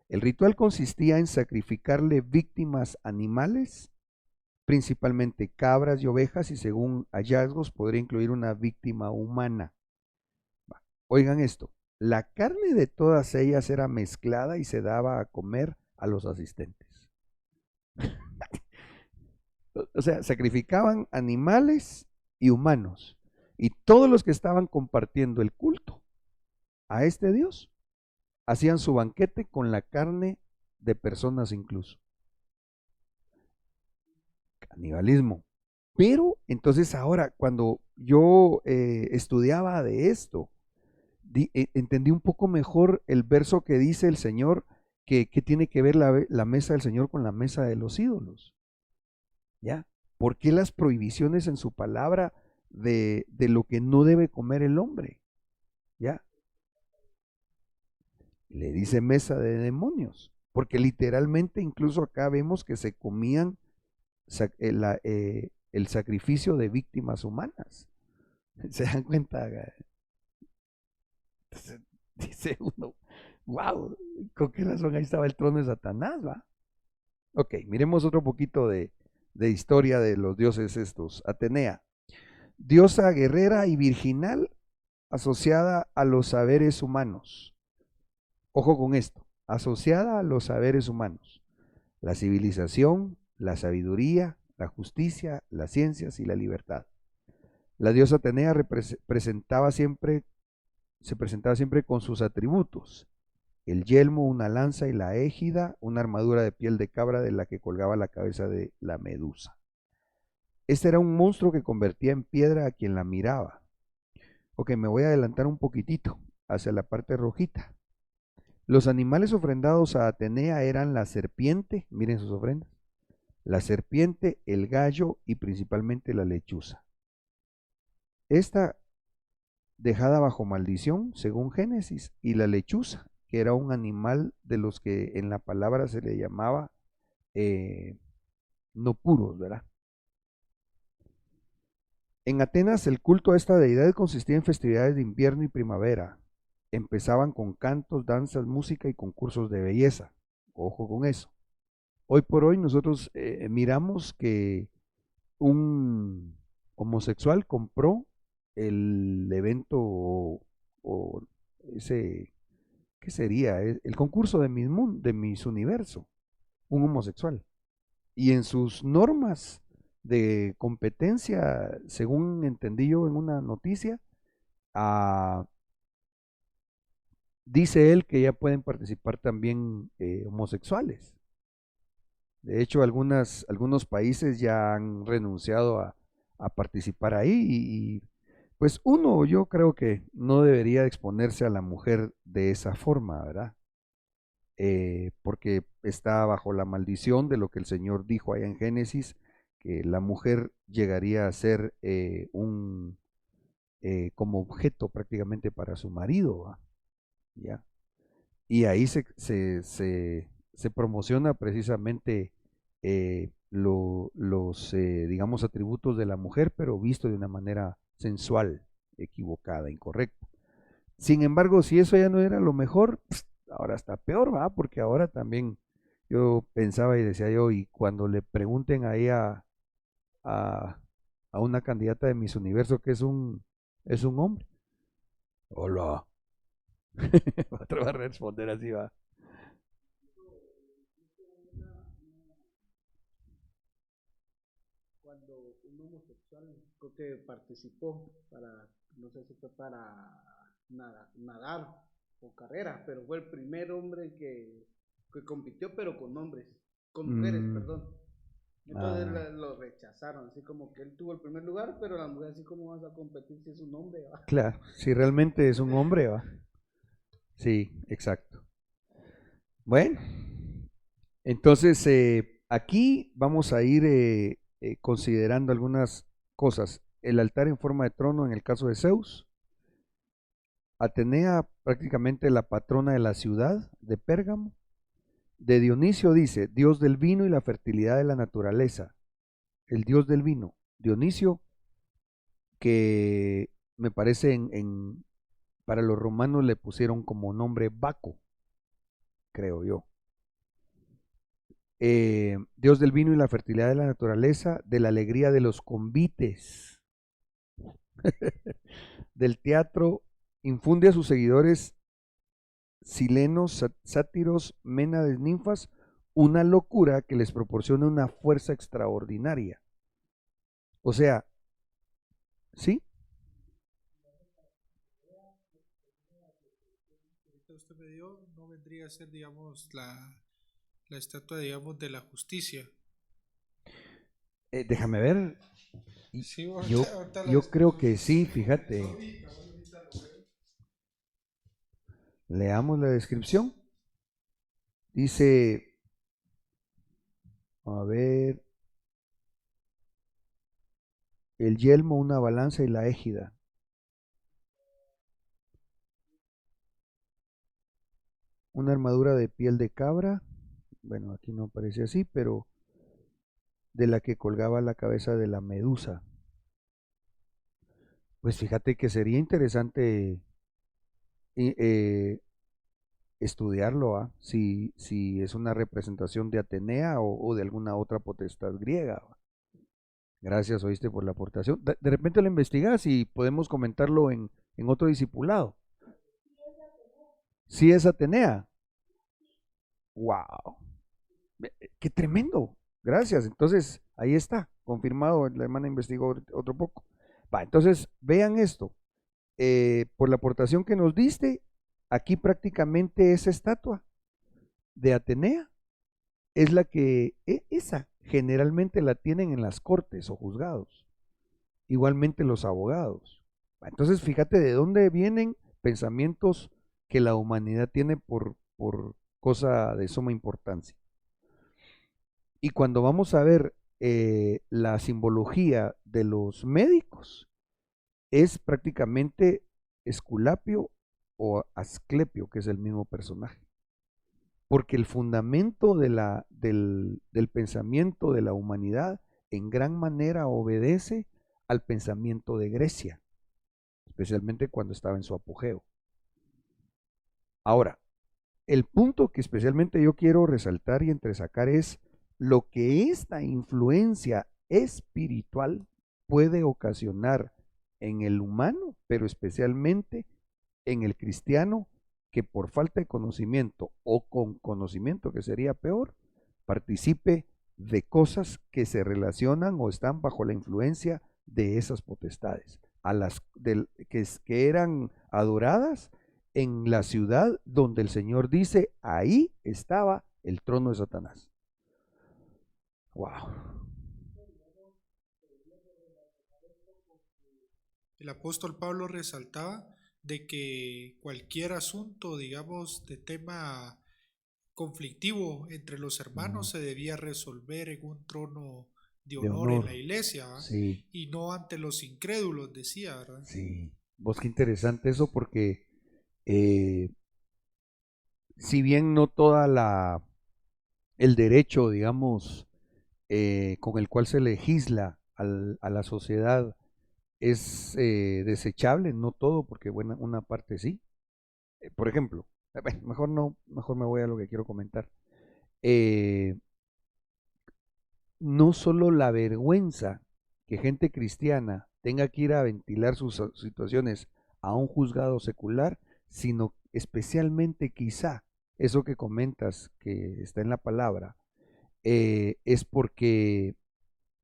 El ritual consistía en sacrificarle víctimas animales, principalmente cabras y ovejas, y según hallazgos podría incluir una víctima humana. Oigan esto, la carne de todas ellas era mezclada y se daba a comer a los asistentes. O sea, sacrificaban animales y humanos, y todos los que estaban compartiendo el culto a este Dios hacían su banquete con la carne de personas incluso. Canibalismo. Pero entonces ahora, cuando yo estudiaba de esto, entendí un poco mejor el verso que dice el Señor, que tiene que ver la mesa del Señor con la mesa de los ídolos. ¿Ya? ¿Por qué las prohibiciones en su palabra de lo que no debe comer el hombre? ¿Ya? Le dice mesa de demonios, porque literalmente incluso acá vemos que se comían el sacrificio de víctimas humanas. ¿Se dan cuenta? Entonces, dice uno, wow, ¿con qué razón ahí estaba el trono de Satanás, va? Ok, miremos otro poquito de historia de los dioses estos. Atenea, diosa guerrera y virginal asociada a los saberes humanos. Ojo con esto, asociada a los saberes humanos. La civilización, la sabiduría, la justicia, las ciencias y la libertad. La diosa Atenea se presentaba siempre con sus atributos: el yelmo, una lanza, y la égida, una armadura de piel de cabra de la que colgaba la cabeza de la medusa. Este era un monstruo que convertía en piedra a quien la miraba. Ok, me voy a adelantar un poquitito hacia la parte rojita. Los animales ofrendados a Atenea eran la serpiente, miren sus ofrendas, la serpiente, el gallo y principalmente la lechuza. Esta dejada bajo maldición, según Génesis, y la lechuza, que era un animal de los que en la palabra se le llamaba no puros, ¿verdad? En Atenas el culto a esta deidad consistía en festividades de invierno y primavera. Empezaban con cantos, danzas, música y concursos de belleza. Ojo con eso. Hoy por hoy nosotros miramos que un homosexual compró el evento o ese, ¿qué sería? El concurso de Miss Universo, un homosexual. Y en sus normas de competencia, según entendí yo en una noticia, ah, dice él que ya pueden participar también homosexuales. De hecho, algunos países ya han renunciado a participar ahí y pues uno, yo creo que no debería exponerse a la mujer de esa forma, ¿verdad? Porque está bajo la maldición de lo que el Señor dijo allá en Génesis, que la mujer llegaría a ser como objeto prácticamente para su marido, ¿va? ¿Ya? Y ahí se promociona precisamente digamos, atributos de la mujer, pero visto de una manera sensual, equivocada, incorrecta. Sin embargo, si eso ya no era lo mejor, ahora está peor, ¿va? Porque ahora también yo pensaba y decía yo, y cuando le pregunten ahí a, a una candidata de Miss Universo que es un hombre, hola, otra va a responder así, va. Cuando un homosexual creo que participó para, no sé si fue para nadar o carrera, pero fue el primer hombre que compitió, pero con hombres, con mujeres, perdón. Entonces lo rechazaron, así como que él tuvo el primer lugar, pero la mujer, así como vas a competir si es un hombre, ¿va? Claro, si realmente es un hombre, va. Sí, exacto. Bueno, entonces aquí vamos a ir considerando algunas cosas. El altar en forma de trono en el caso de Zeus. Atenea, prácticamente la patrona de la ciudad de Pérgamo. De Dionisio dice, dios del vino y la fertilidad de la naturaleza. El dios del vino. Dionisio, que me parece para los romanos le pusieron como nombre Baco, creo yo. Dios del vino y la fertilidad de la naturaleza, de la alegría de los convites, del teatro, infunde a sus seguidores silenos, sátiros, ménades, ninfas, una locura que les proporciona una fuerza extraordinaria. O sea, ¿sí? Usted me dio, no vendría a ser, digamos, la estatua, digamos, de la justicia. Déjame ver. Sí, Yo, ahorita la yo creo que descubrimos. sí, fíjate. Leamos la descripción. Dice, a ver, el yelmo, una balanza y la égida. Una armadura de piel de cabra, bueno, aquí no aparece así, pero de la que colgaba la cabeza de la medusa. Pues fíjate que sería interesante estudiarlo, ¿ah? Si es una representación de Atenea o de alguna otra potestad griega. ¿Va? Gracias, oíste, por la aportación. De repente lo investigas y podemos comentarlo en otro discipulado. Si es Atenea. ¡Wow! ¡Qué tremendo! Gracias. Entonces, ahí está, confirmado. La hermana investigó otro poco. Va, entonces, vean esto. Por la aportación que nos diste, aquí prácticamente esa estatua de Atenea es la que, esa generalmente la tienen en las cortes o juzgados. Igualmente los abogados. Entonces, fíjate de dónde vienen pensamientos que la humanidad tiene por cosa de suma importancia. Y cuando vamos a ver la simbología de los médicos, es prácticamente Esculapio o Asclepio, que es el mismo personaje. Porque el fundamento del pensamiento de la humanidad en gran manera obedece al pensamiento de Grecia, especialmente cuando estaba en su apogeo. Ahora, el punto que especialmente yo quiero resaltar y entresacar es lo que esta influencia espiritual puede ocasionar en el humano, pero especialmente en el cristiano, que por falta de conocimiento o con conocimiento, que sería peor, participe de cosas que se relacionan o están bajo la influencia de esas potestades, que eran adoradas en la ciudad donde el Señor dice, ahí estaba el trono de Satanás. Wow. El apóstol Pablo resaltaba de que cualquier asunto, digamos, de tema conflictivo entre los hermanos se debía resolver en un trono de honor en la iglesia, ¿va? Sí. Y no ante los incrédulos, decía, ¿verdad? Sí. Vos, qué interesante eso, porque si bien no el derecho, digamos, con el cual se legisla a la sociedad es desechable, no todo, porque una parte sí. Por ejemplo, mejor me voy a lo que quiero comentar. No solo la vergüenza que gente cristiana tenga que ir a ventilar sus situaciones a un juzgado secular, sino especialmente quizá eso que comentas que está en la palabra, es porque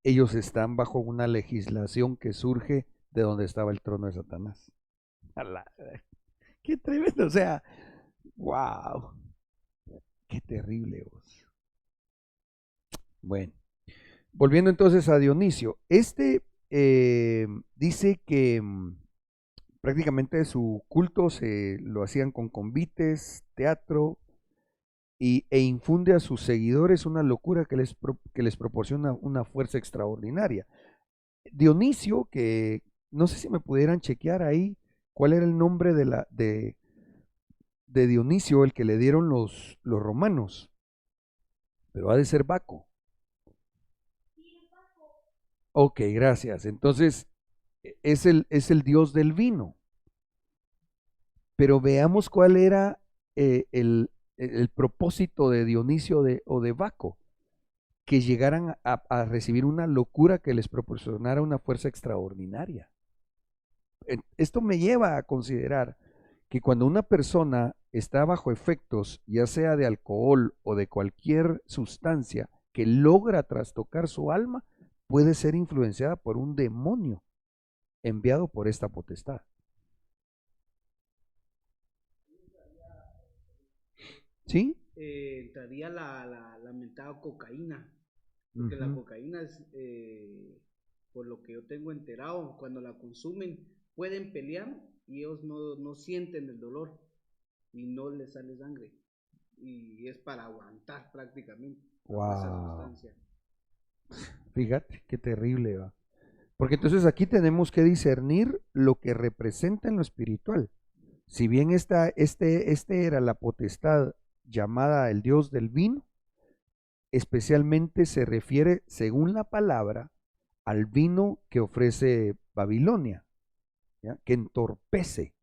ellos están bajo una legislación que surge de donde estaba el trono de Satanás. Qué tremendo, o sea, wow, qué terrible vos. Bueno, volviendo entonces a Dionisio, dice que prácticamente su culto se lo hacían con convites, teatro, e infunde a sus seguidores una locura que les proporciona una fuerza extraordinaria. Dionisio, que no sé si me pudieran chequear ahí cuál era el nombre de Dionisio, el que le dieron los romanos. pero ha de ser Baco. Ok, gracias. Entonces, es el dios del vino. Pero veamos cuál era el propósito de Dionisio o de Baco, que llegaran a recibir una locura que les proporcionara una fuerza extraordinaria. Esto me lleva a considerar que cuando una persona está bajo efectos, ya sea de alcohol o de cualquier sustancia que logra trastocar su alma, puede ser influenciada por un demonio enviado por esta potestad. ¿Sí? Entraría la mentada cocaína, porque la cocaína es, por lo que yo tengo enterado, cuando la consumen pueden pelear y ellos no sienten el dolor y no les sale sangre, y es para aguantar prácticamente bajo esa Wow. sustancia. Fíjate, qué terrible va. Porque entonces aquí tenemos que discernir lo que representa en lo espiritual. Si bien este era la potestad llamada el dios del vino, especialmente se refiere, según la palabra, al vino que ofrece Babilonia, ¿ya? Que entorpece,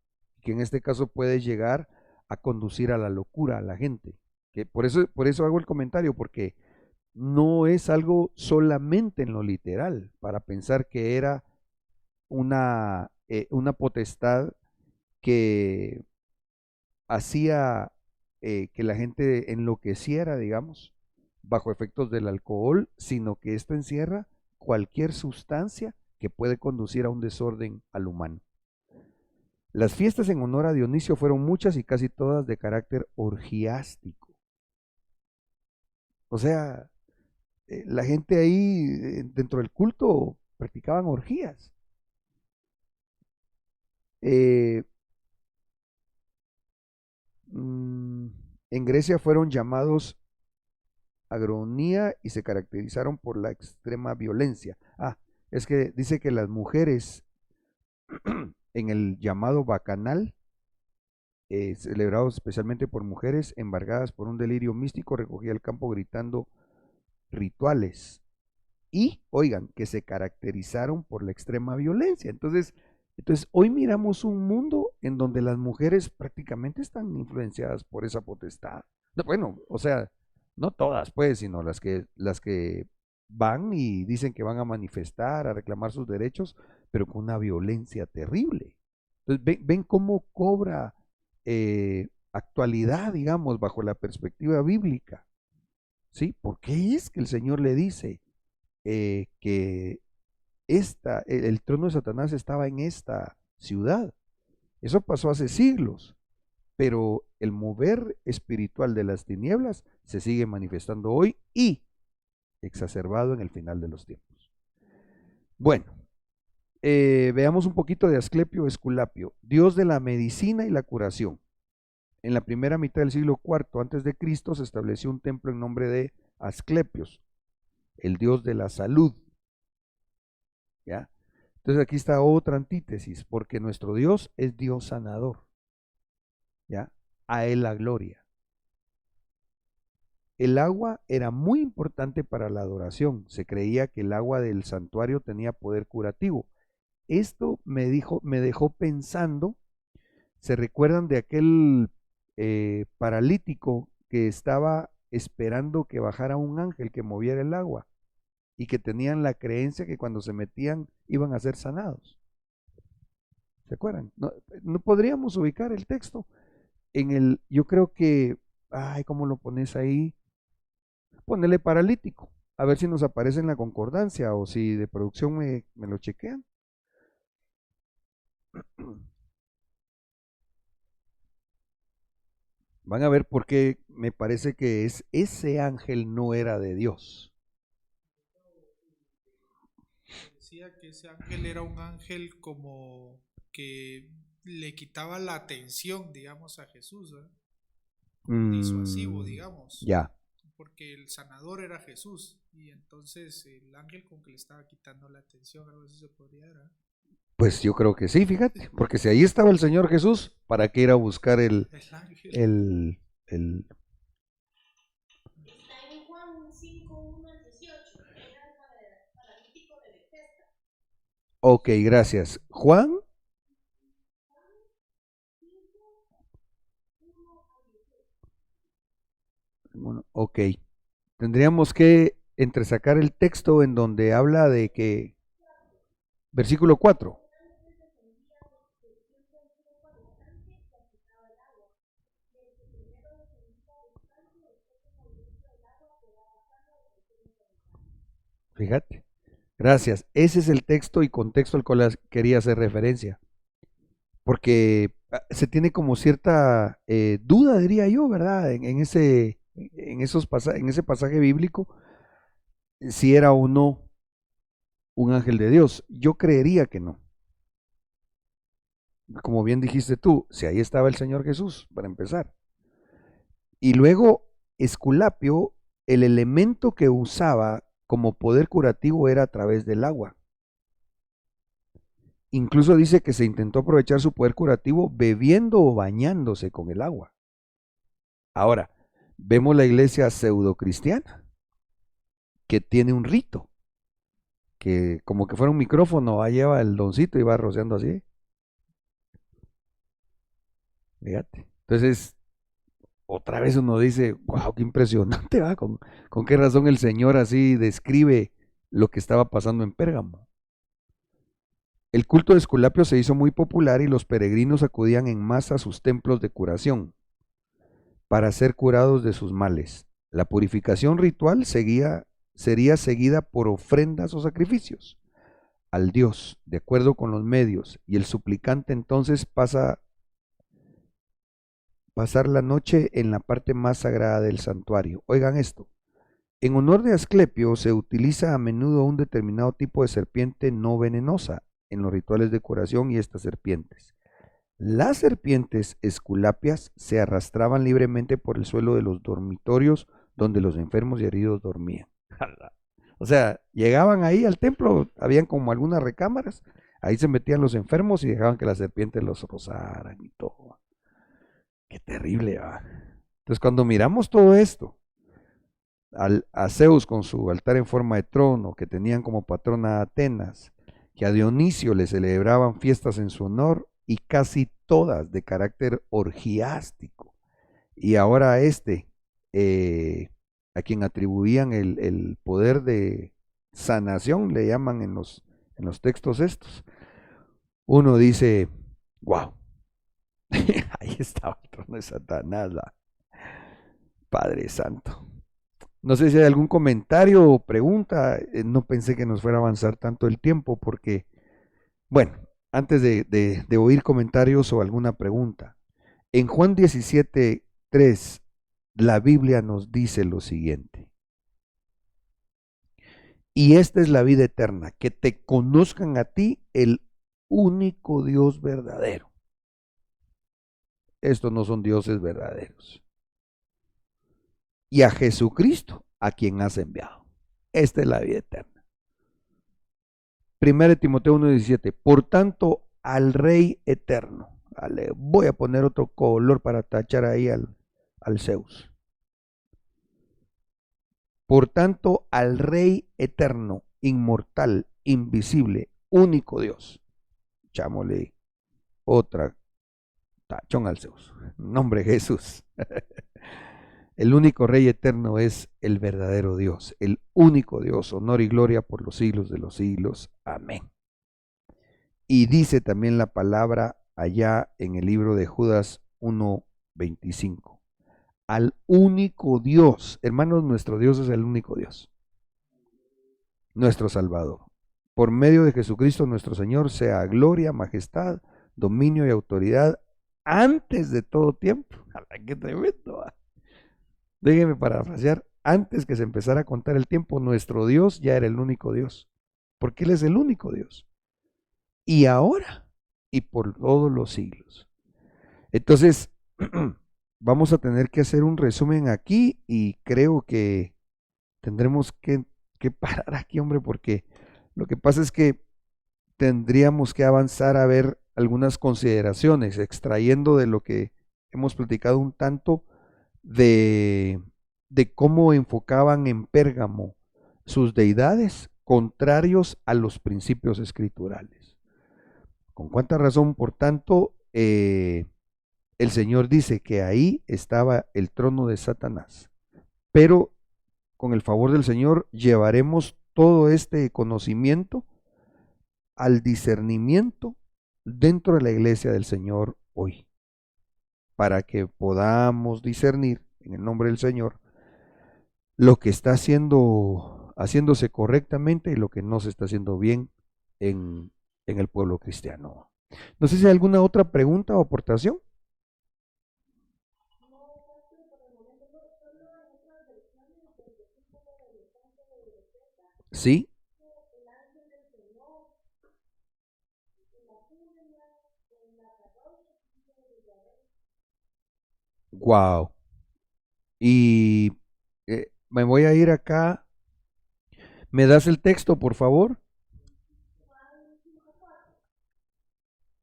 que en este caso puede llegar a conducir a la locura a la gente. Que por eso hago el comentario, porque no es algo solamente en lo literal, para pensar que era una potestad que hacía que la gente enloqueciera, digamos, bajo efectos del alcohol, sino que esto encierra cualquier sustancia que puede conducir a un desorden al humano. Las fiestas en honor a Dionisio fueron muchas y casi todas de carácter orgiástico. O sea, la gente ahí dentro del culto practicaban orgías. En Grecia fueron llamados agronía y se caracterizaron por la extrema violencia. Es que dice que las mujeres en el llamado bacanal, celebrado especialmente por mujeres embargadas por un delirio místico, recogía el campo gritando rituales y, oigan, que se caracterizaron por la extrema violencia. Entonces hoy miramos un mundo en donde las mujeres prácticamente están influenciadas por esa potestad. No, bueno, o sea, no todas pues, sino las que van y dicen que van a manifestar, a reclamar sus derechos, pero con una violencia terrible. Entonces ven cómo cobra actualidad, digamos, bajo la perspectiva bíblica. ¿Sí? ¿Por qué es que el Señor le dice que el trono de Satanás estaba en esta ciudad? Eso pasó hace siglos, pero el mover espiritual de las tinieblas se sigue manifestando hoy y exacerbado en el final de los tiempos. Bueno, veamos un poquito de Asclepio Esculapio, dios de la medicina y la curación. En la primera mitad del siglo IV antes de Cristo se estableció un templo en nombre de Asclepios, el dios de la salud. ¿Ya? Entonces aquí está otra antítesis, porque nuestro Dios es Dios sanador. ¿Ya? A él la gloria. El agua era muy importante para la adoración. Se creía que el agua del santuario tenía poder curativo. Esto me dejó pensando. ¿Se recuerdan de aquel paralítico que estaba esperando que bajara un ángel que moviera el agua y que tenían la creencia que cuando se metían iban a ser sanados? ¿Se acuerdan? No podríamos ubicar el texto yo creo que, ¿cómo lo pones ahí? Ponele paralítico, a ver si nos aparece en la concordancia o si de producción me lo chequean. Van a ver por qué me parece que ese ángel no era de Dios. Decía que ese ángel era un ángel como que le quitaba la atención, digamos, a Jesús, ¿eh? Disuasivo, digamos. Ya. Porque el sanador era Jesús y entonces el ángel como que le estaba quitando la atención, algo así se podría dar. Pues yo creo que sí, fíjate, porque si ahí estaba el Señor Jesús, ¿para qué ir a buscar el Ok, gracias. Juan. Bueno, ok. Tendríamos que entresacar el texto en donde habla de que, versículo 4. Fíjate. Gracias. Ese es el texto y contexto al cual quería hacer referencia. Porque se tiene como cierta duda, diría yo, ¿verdad? En ese, en ese pasaje bíblico, si era o no un ángel de Dios. Yo creería que no. Como bien dijiste tú, si ahí estaba el Señor Jesús, para empezar. Y luego, Esculapio, el elemento que usaba como poder curativo era a través del agua. Incluso dice que se intentó aprovechar su poder curativo bebiendo o bañándose con el agua. Ahora, vemos la iglesia pseudocristiana, que tiene un rito, que como que fuera un micrófono, ahí lleva el doncito y va rociando así. Fíjate. Entonces, otra vez uno dice, wow, qué impresionante, ¿va? ¿Con qué razón el Señor así describe lo que estaba pasando en Pérgamo? El culto de Esculapio se hizo muy popular y los peregrinos acudían en masa a sus templos de curación para ser curados de sus males. La purificación ritual sería seguida por ofrendas o sacrificios al Dios, de acuerdo con los medios, y el suplicante entonces pasar la noche en la parte más sagrada del santuario. Oigan esto, en honor de Asclepio se utiliza a menudo un determinado tipo de serpiente no venenosa en los rituales de curación y estas serpientes. Las serpientes esculapias se arrastraban libremente por el suelo de los dormitorios donde los enfermos y heridos dormían. O sea, llegaban ahí al templo, habían como algunas recámaras, ahí se metían los enfermos y dejaban que las serpientes los rozaran y todo. Qué terrible, ¿va? Entonces, cuando miramos todo esto, a Zeus con su altar en forma de trono, que tenían como patrona a Atenas, que a Dionisio le celebraban fiestas en su honor y casi todas de carácter orgiástico, y ahora a a quien atribuían el poder de sanación, le llaman en los textos estos, uno dice, wow, ahí estaba el trono de Satanás, Padre Santo. No sé si hay algún comentario o pregunta. No pensé que nos fuera a avanzar tanto el tiempo porque, bueno, antes de oír comentarios o alguna pregunta, en Juan 17:3, la Biblia nos dice lo siguiente. Y esta es la vida eterna, que te conozcan a ti, el único Dios verdadero. Estos no son dioses verdaderos. Y a Jesucristo, a quien has enviado. Esta es la vida eterna. 1 Timoteo 1:17, por tanto, al Rey eterno. Vale, voy a poner otro color para tachar ahí al Zeus. Por tanto, al Rey eterno, inmortal, invisible, único Dios. Echámosle otra tachón al Zeus. Nombre Jesús. El único Rey eterno es el verdadero Dios, el único Dios, honor y gloria por los siglos de los siglos. Amén. Y dice también la palabra allá en el libro de Judas 1:25. Al único Dios, hermanos, nuestro Dios es el único Dios, nuestro Salvador. Por medio de Jesucristo nuestro Señor, sea gloria, majestad, dominio y autoridad antes de todo tiempo. ¡Qué tremendo! Déjenme parafrasear, antes que se empezara a contar el tiempo, nuestro Dios ya era el único Dios, porque Él es el único Dios. Y ahora, y por todos los siglos. Entonces, vamos a tener que hacer un resumen aquí y creo que tendremos que parar aquí, hombre, porque lo que pasa es que tendríamos que avanzar a ver algunas consideraciones, extrayendo de lo que hemos platicado un tanto de cómo enfocaban en Pérgamo sus deidades contrarios a los principios escriturales. ¿Con cuánta razón, por tanto, el Señor dice que ahí estaba el trono de Satanás? Pero con el favor del Señor llevaremos todo este conocimiento al discernimiento dentro de la iglesia del Señor hoy, para que podamos discernir en el nombre del Señor lo que está haciéndose correctamente y lo que no se está haciendo bien en el pueblo cristiano. No sé si hay alguna otra pregunta o aportación. Sí. Wow. Y me voy a ir acá. ¿Me das el texto, por favor?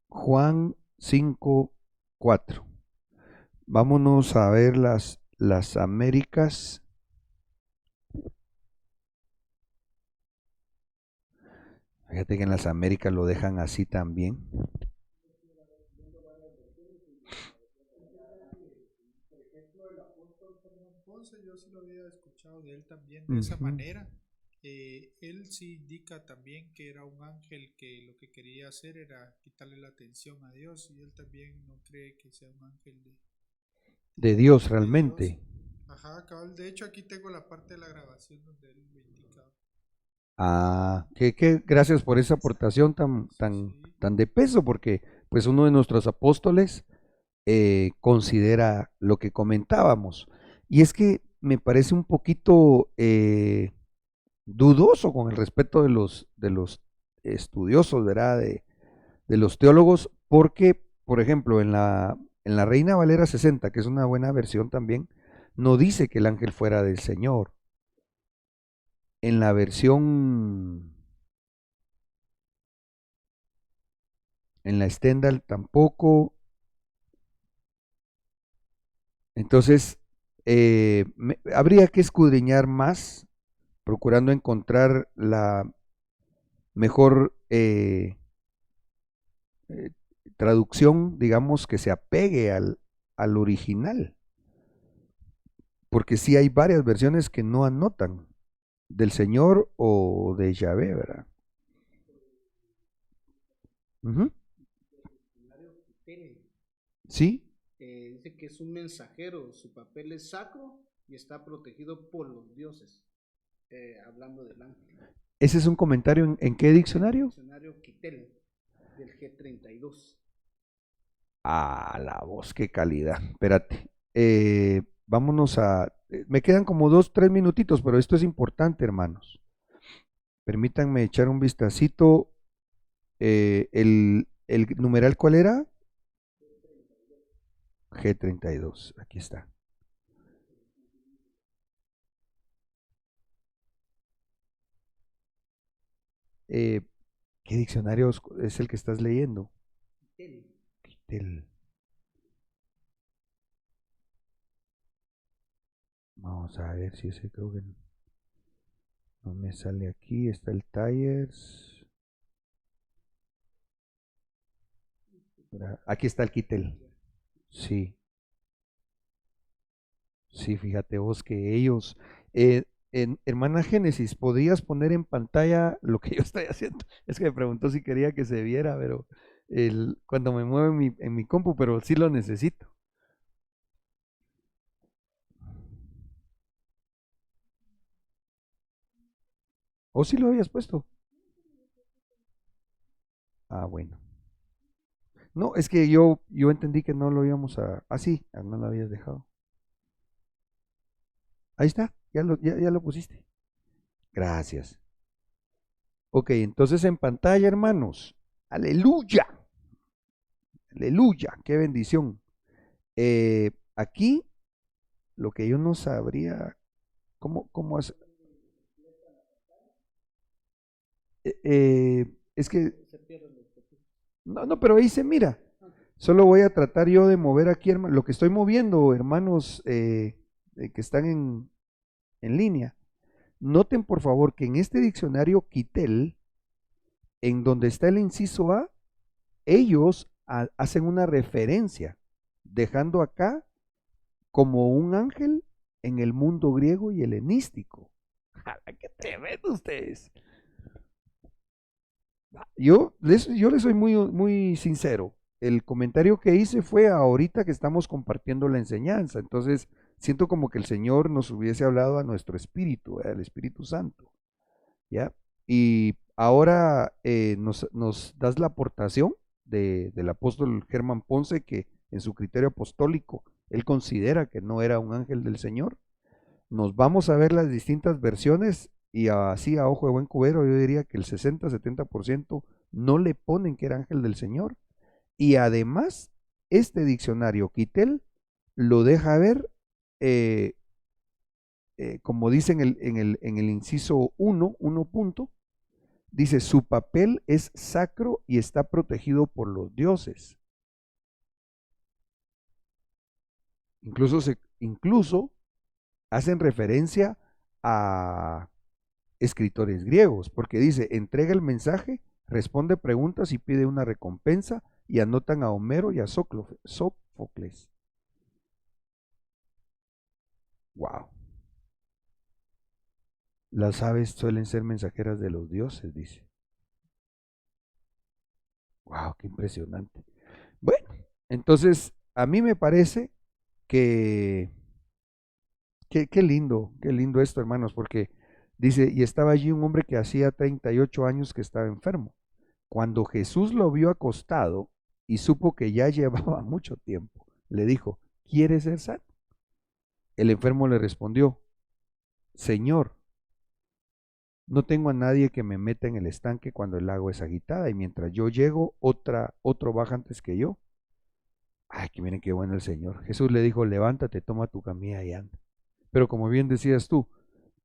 Juan 5:4. Vámonos a ver las Américas. Fíjate que en las Américas lo dejan así también. Yo sí lo había escuchado de él también de esa Ujú. manera. Él sí indica también que era un ángel que lo que quería hacer era quitarle la atención a Dios, y él también no cree que sea un ángel De Dios de Dios. realmente. Ajá, cabal. De hecho, aquí tengo la parte de la grabación donde él lo indica. Ah, gracias por esa aportación tan, Sí, tan, sí. tan de peso, porque pues uno de nuestros apóstoles considera lo que comentábamos. Y es que me parece un poquito dudoso con el respeto de los estudiosos, ¿verdad? De los teólogos, porque, por ejemplo, en la Reina Valera 60, que es una buena versión también, no dice que el ángel fuera del Señor. En la versión, en la Stendhal tampoco. Entonces, habría que escudriñar más, procurando encontrar la mejor eh, traducción, digamos, que se apegue al original, porque sí hay varias versiones que no anotan del Señor o de Yahvé, ¿verdad? Ujú. Sí, Dice que es un mensajero, su papel es sacro y está protegido por los dioses, hablando del ángel. ese es un comentario en qué En el diccionario. diccionario Quitel, del G32. Ah, la voz, qué calidad. Espérate. Vámonos me quedan como 3 minutitos, pero esto es importante, hermanos. Permítanme echar un vistacito. El numeral, ¿cuál era? G32. Aquí está. Eh, ¿Qué diccionario es el que estás leyendo? Quitel. Quitel. Vamos a ver si ese creo que no me sale aquí. Está el Tyers. Aquí está el Quitel. Sí, sí, fíjate vos que ellos. Hermana Génesis, ¿podrías poner en pantalla lo que yo estoy haciendo? Es que me preguntó si quería que se viera, pero cuando me muevo en mi compu, pero sí lo necesito. ¿O sí lo habías puesto? Ah, bueno. No, es que yo entendí que no lo íbamos a. Ah, sí, no lo habías dejado. Ahí está, ya lo pusiste. Gracias. Ok, entonces en pantalla, hermanos. Aleluya. Aleluya, qué bendición. Aquí, lo que yo no sabría, ¿cómo hacer? Es que, Se pierden los copios. no, pero ahí se mira. Solo voy a tratar yo de mover aquí, lo que estoy moviendo, hermanos que están en línea. Noten por favor que en este diccionario Quitel, en donde está el inciso A, ellos hacen una referencia, dejando acá como un ángel en el mundo griego y helenístico. ¡Jala, qué tremendo ustedes! Yo les soy muy sincero. El comentario que hice fue ahorita que estamos compartiendo la enseñanza. Entonces, siento como que el Señor nos hubiese hablado a nuestro espíritu, al Espíritu Santo. ¿Ya? Y ahora nos das la aportación del apóstol Germán Ponce, que en su criterio apostólico, él considera que no era un ángel del Señor. Nos vamos a ver las distintas versiones y así a ojo de buen cubero yo diría que el 60-70% no le ponen que era ángel del Señor. Y además, este diccionario Quitel lo deja ver, como dice en el inciso 1 punto, dice, su papel es sacro y está protegido por los dioses. Incluso hacen referencia a escritores griegos, porque dice, entrega el mensaje, responde preguntas y pide una recompensa, y anotan a Homero y a Sófocles. Wow. Las aves suelen ser mensajeras de los dioses, dice. Wow, qué impresionante. Bueno, entonces a mí me parece que qué lindo esto, hermanos, porque dice, y estaba allí un hombre que hacía 38 años que estaba enfermo. Cuando Jesús lo vio acostado y supo que ya llevaba mucho tiempo, le dijo, ¿quieres ser sano? El enfermo le respondió, Señor, no tengo a nadie que me meta en el estanque cuando el agua es agitada y mientras yo llego, otro baja antes que yo. Ay, que miren qué bueno el Señor. Jesús le dijo, levántate, toma tu camilla y anda. Pero como bien decías tú,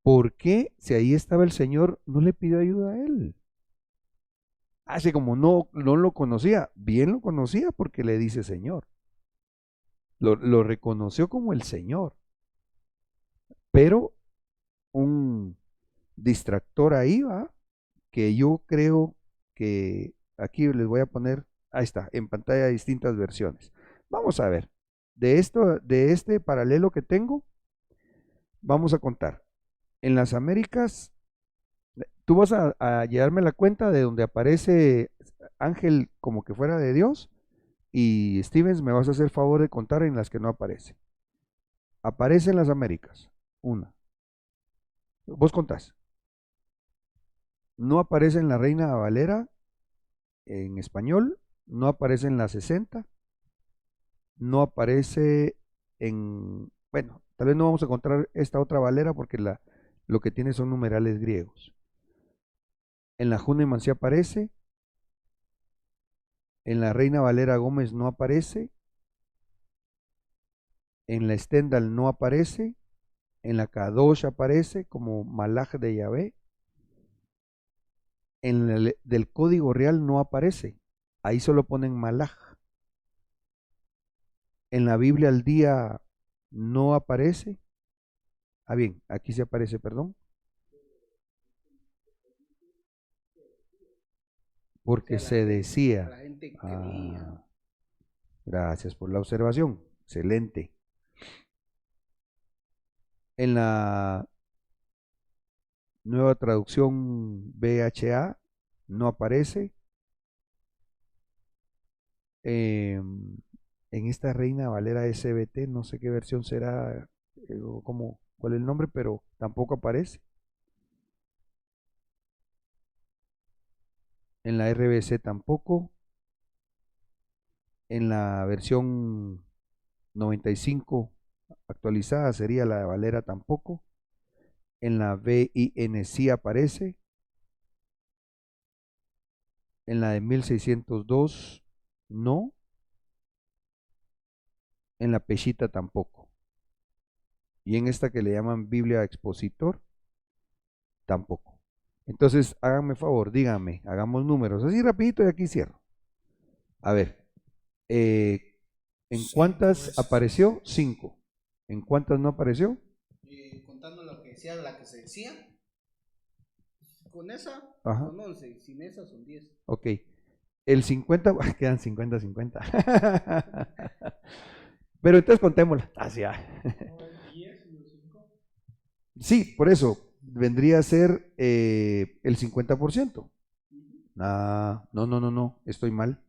¿por qué si ahí estaba el Señor no le pidió ayuda a él? Así como no lo conocía, bien lo conocía porque le dice Señor. Lo reconoció como el Señor. Pero un distractor ahí va, que yo creo que aquí les voy a poner, ahí está, en pantalla distintas versiones. Vamos a ver, de este paralelo que tengo, vamos a contar. En las Américas, tú vas a llevarme la cuenta de donde aparece ángel como que fuera de Dios, y Stevens me vas a hacer favor de contar en las que no aparece. Aparece en las Américas, una. Vos contás. No aparece en la Reina Valera en español, no aparece en la 60, no aparece bueno, tal vez no vamos a encontrar esta otra Valera porque lo que tiene son numerales griegos. En la Hahnemann sí aparece, en la Reina Valera Gómez no aparece, en la Stendhal no aparece, en la Kadosh aparece como Malaj de Yahvé, en el del Código Real no aparece, ahí solo ponen Malaj. En la Biblia al día no aparece. Ah, bien, aquí sí aparece, perdón. Porque se decía. La gente creía. Ah, gracias por la observación. Excelente. En la nueva traducción BHA no aparece. En esta Reina Valera SBT, no sé qué versión será, o cuál es el nombre, pero tampoco aparece. En la RBC tampoco. En la versión 95 actualizada sería la de Valera tampoco. En la VIN sí aparece. En la de 1602 no. En la Peshitta tampoco. Y en esta que le llaman Biblia Expositor tampoco. Entonces, háganme favor, díganme, hagamos números, así rapidito y aquí cierro. A ver, ¿en Cinco cuántas veces. apareció? 5. ¿En cuántas no apareció? Contando lo que decía, la que se decía. con esa Ajá. son 11 y sin esa son 10. Ok. El 50, quedan 50-50. Pero entonces contémosla. Hacia. Sí, por eso vendría a ser el 50%. Ah, no, estoy mal.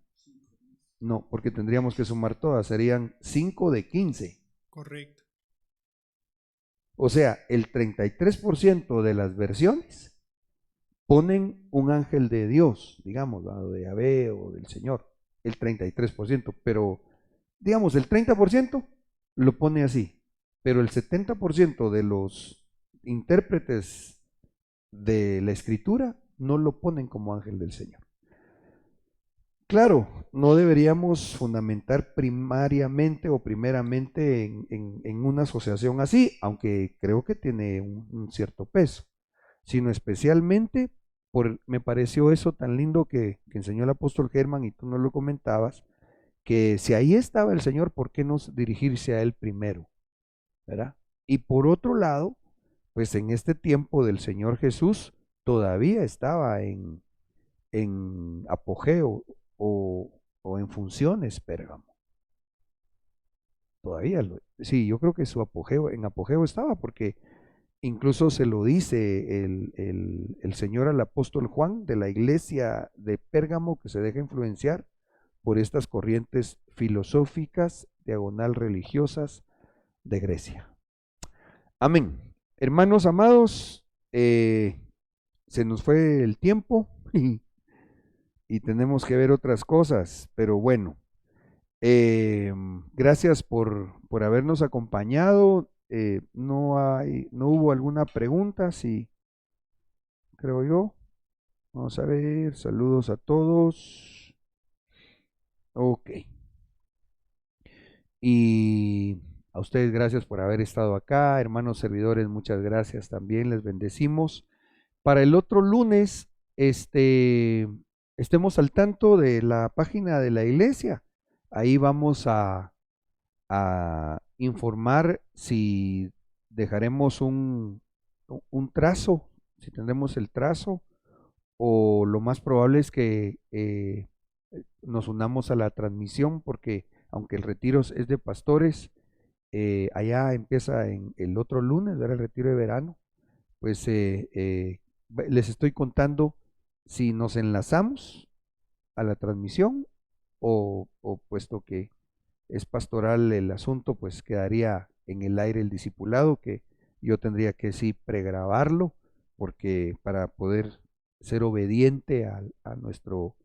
No, porque tendríamos que sumar todas, serían 5 de 15. Correcto. O sea, el 33% de las versiones ponen un ángel de Dios, digamos, o de Yahvé o del Señor, el 33%, pero digamos, el 30% lo pone así, pero el 70% de los intérpretes de la Escritura no lo ponen como ángel del Señor. Claro, no deberíamos fundamentar primariamente o primeramente en una asociación así, aunque creo que tiene un cierto peso, sino especialmente me pareció eso tan lindo que enseñó el apóstol Germán y tú no lo comentabas, que si ahí estaba el Señor, ¿por qué no dirigirse a Él primero? ¿Verdad? Y por otro lado, pues en este tiempo del Señor Jesús todavía estaba en apogeo o en funciones Pérgamo. Todavía, sí, yo creo que en apogeo estaba, porque incluso se lo dice el Señor al apóstol Juan de la iglesia de Pérgamo, que se deja influenciar por estas corrientes filosóficas, diagonal religiosas de Grecia. Amén. Hermanos amados, se nos fue el tiempo y tenemos que ver otras cosas, pero bueno, gracias por habernos acompañado. No hubo alguna pregunta, sí, creo yo. Vamos a ver, saludos a todos. Ok. Y a ustedes gracias por haber estado acá, hermanos servidores, muchas gracias también, les bendecimos. Para el otro lunes, estemos al tanto de la página de la iglesia. Ahí vamos a informar si dejaremos un trazo, si tendremos el trazo, o lo más probable es que nos unamos a la transmisión, porque aunque el retiro es de pastores, allá empieza en el otro lunes, ¿verdad? El retiro de verano. Pues les estoy contando si nos enlazamos a la transmisión o puesto que es pastoral el asunto, pues quedaría en el aire el discipulado, que yo tendría que sí pregrabarlo, porque para poder ser obediente a nuestro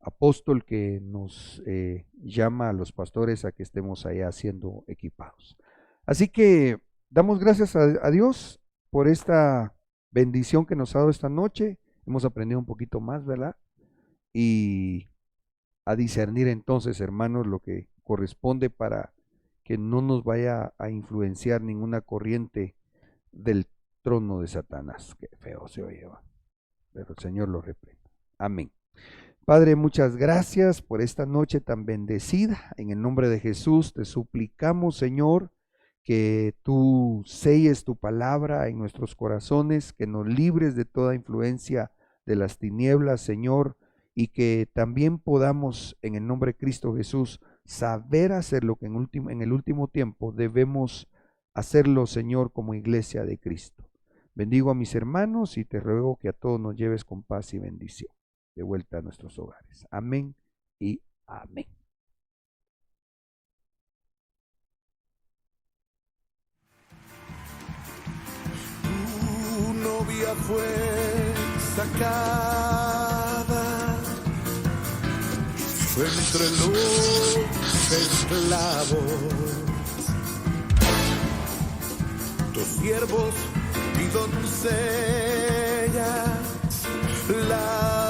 apóstol que nos llama a los pastores a que estemos allá siendo equipados. Así que damos gracias a Dios por esta bendición que nos ha dado esta noche. Hemos aprendido un poquito más, ¿verdad? Y a discernir entonces, hermanos, lo que corresponde para que no nos vaya a influenciar ninguna corriente del trono de Satanás. Qué feo se oye, pero el Señor lo reprenda. Amén. Padre, muchas gracias por esta noche tan bendecida. En el nombre de Jesús te suplicamos, Señor, que tú selles tu palabra en nuestros corazones, que nos libres de toda influencia de las tinieblas, Señor, y que también podamos, en el nombre de Cristo Jesús, saber hacer lo que en el último tiempo debemos hacerlo, Señor, como iglesia de Cristo. Bendigo a mis hermanos y te ruego que a todos nos lleves con paz y bendición de vuelta a nuestros hogares. Amén y amén. Tu novia fue sacada entre los esclavos, tus siervos y doncellas, la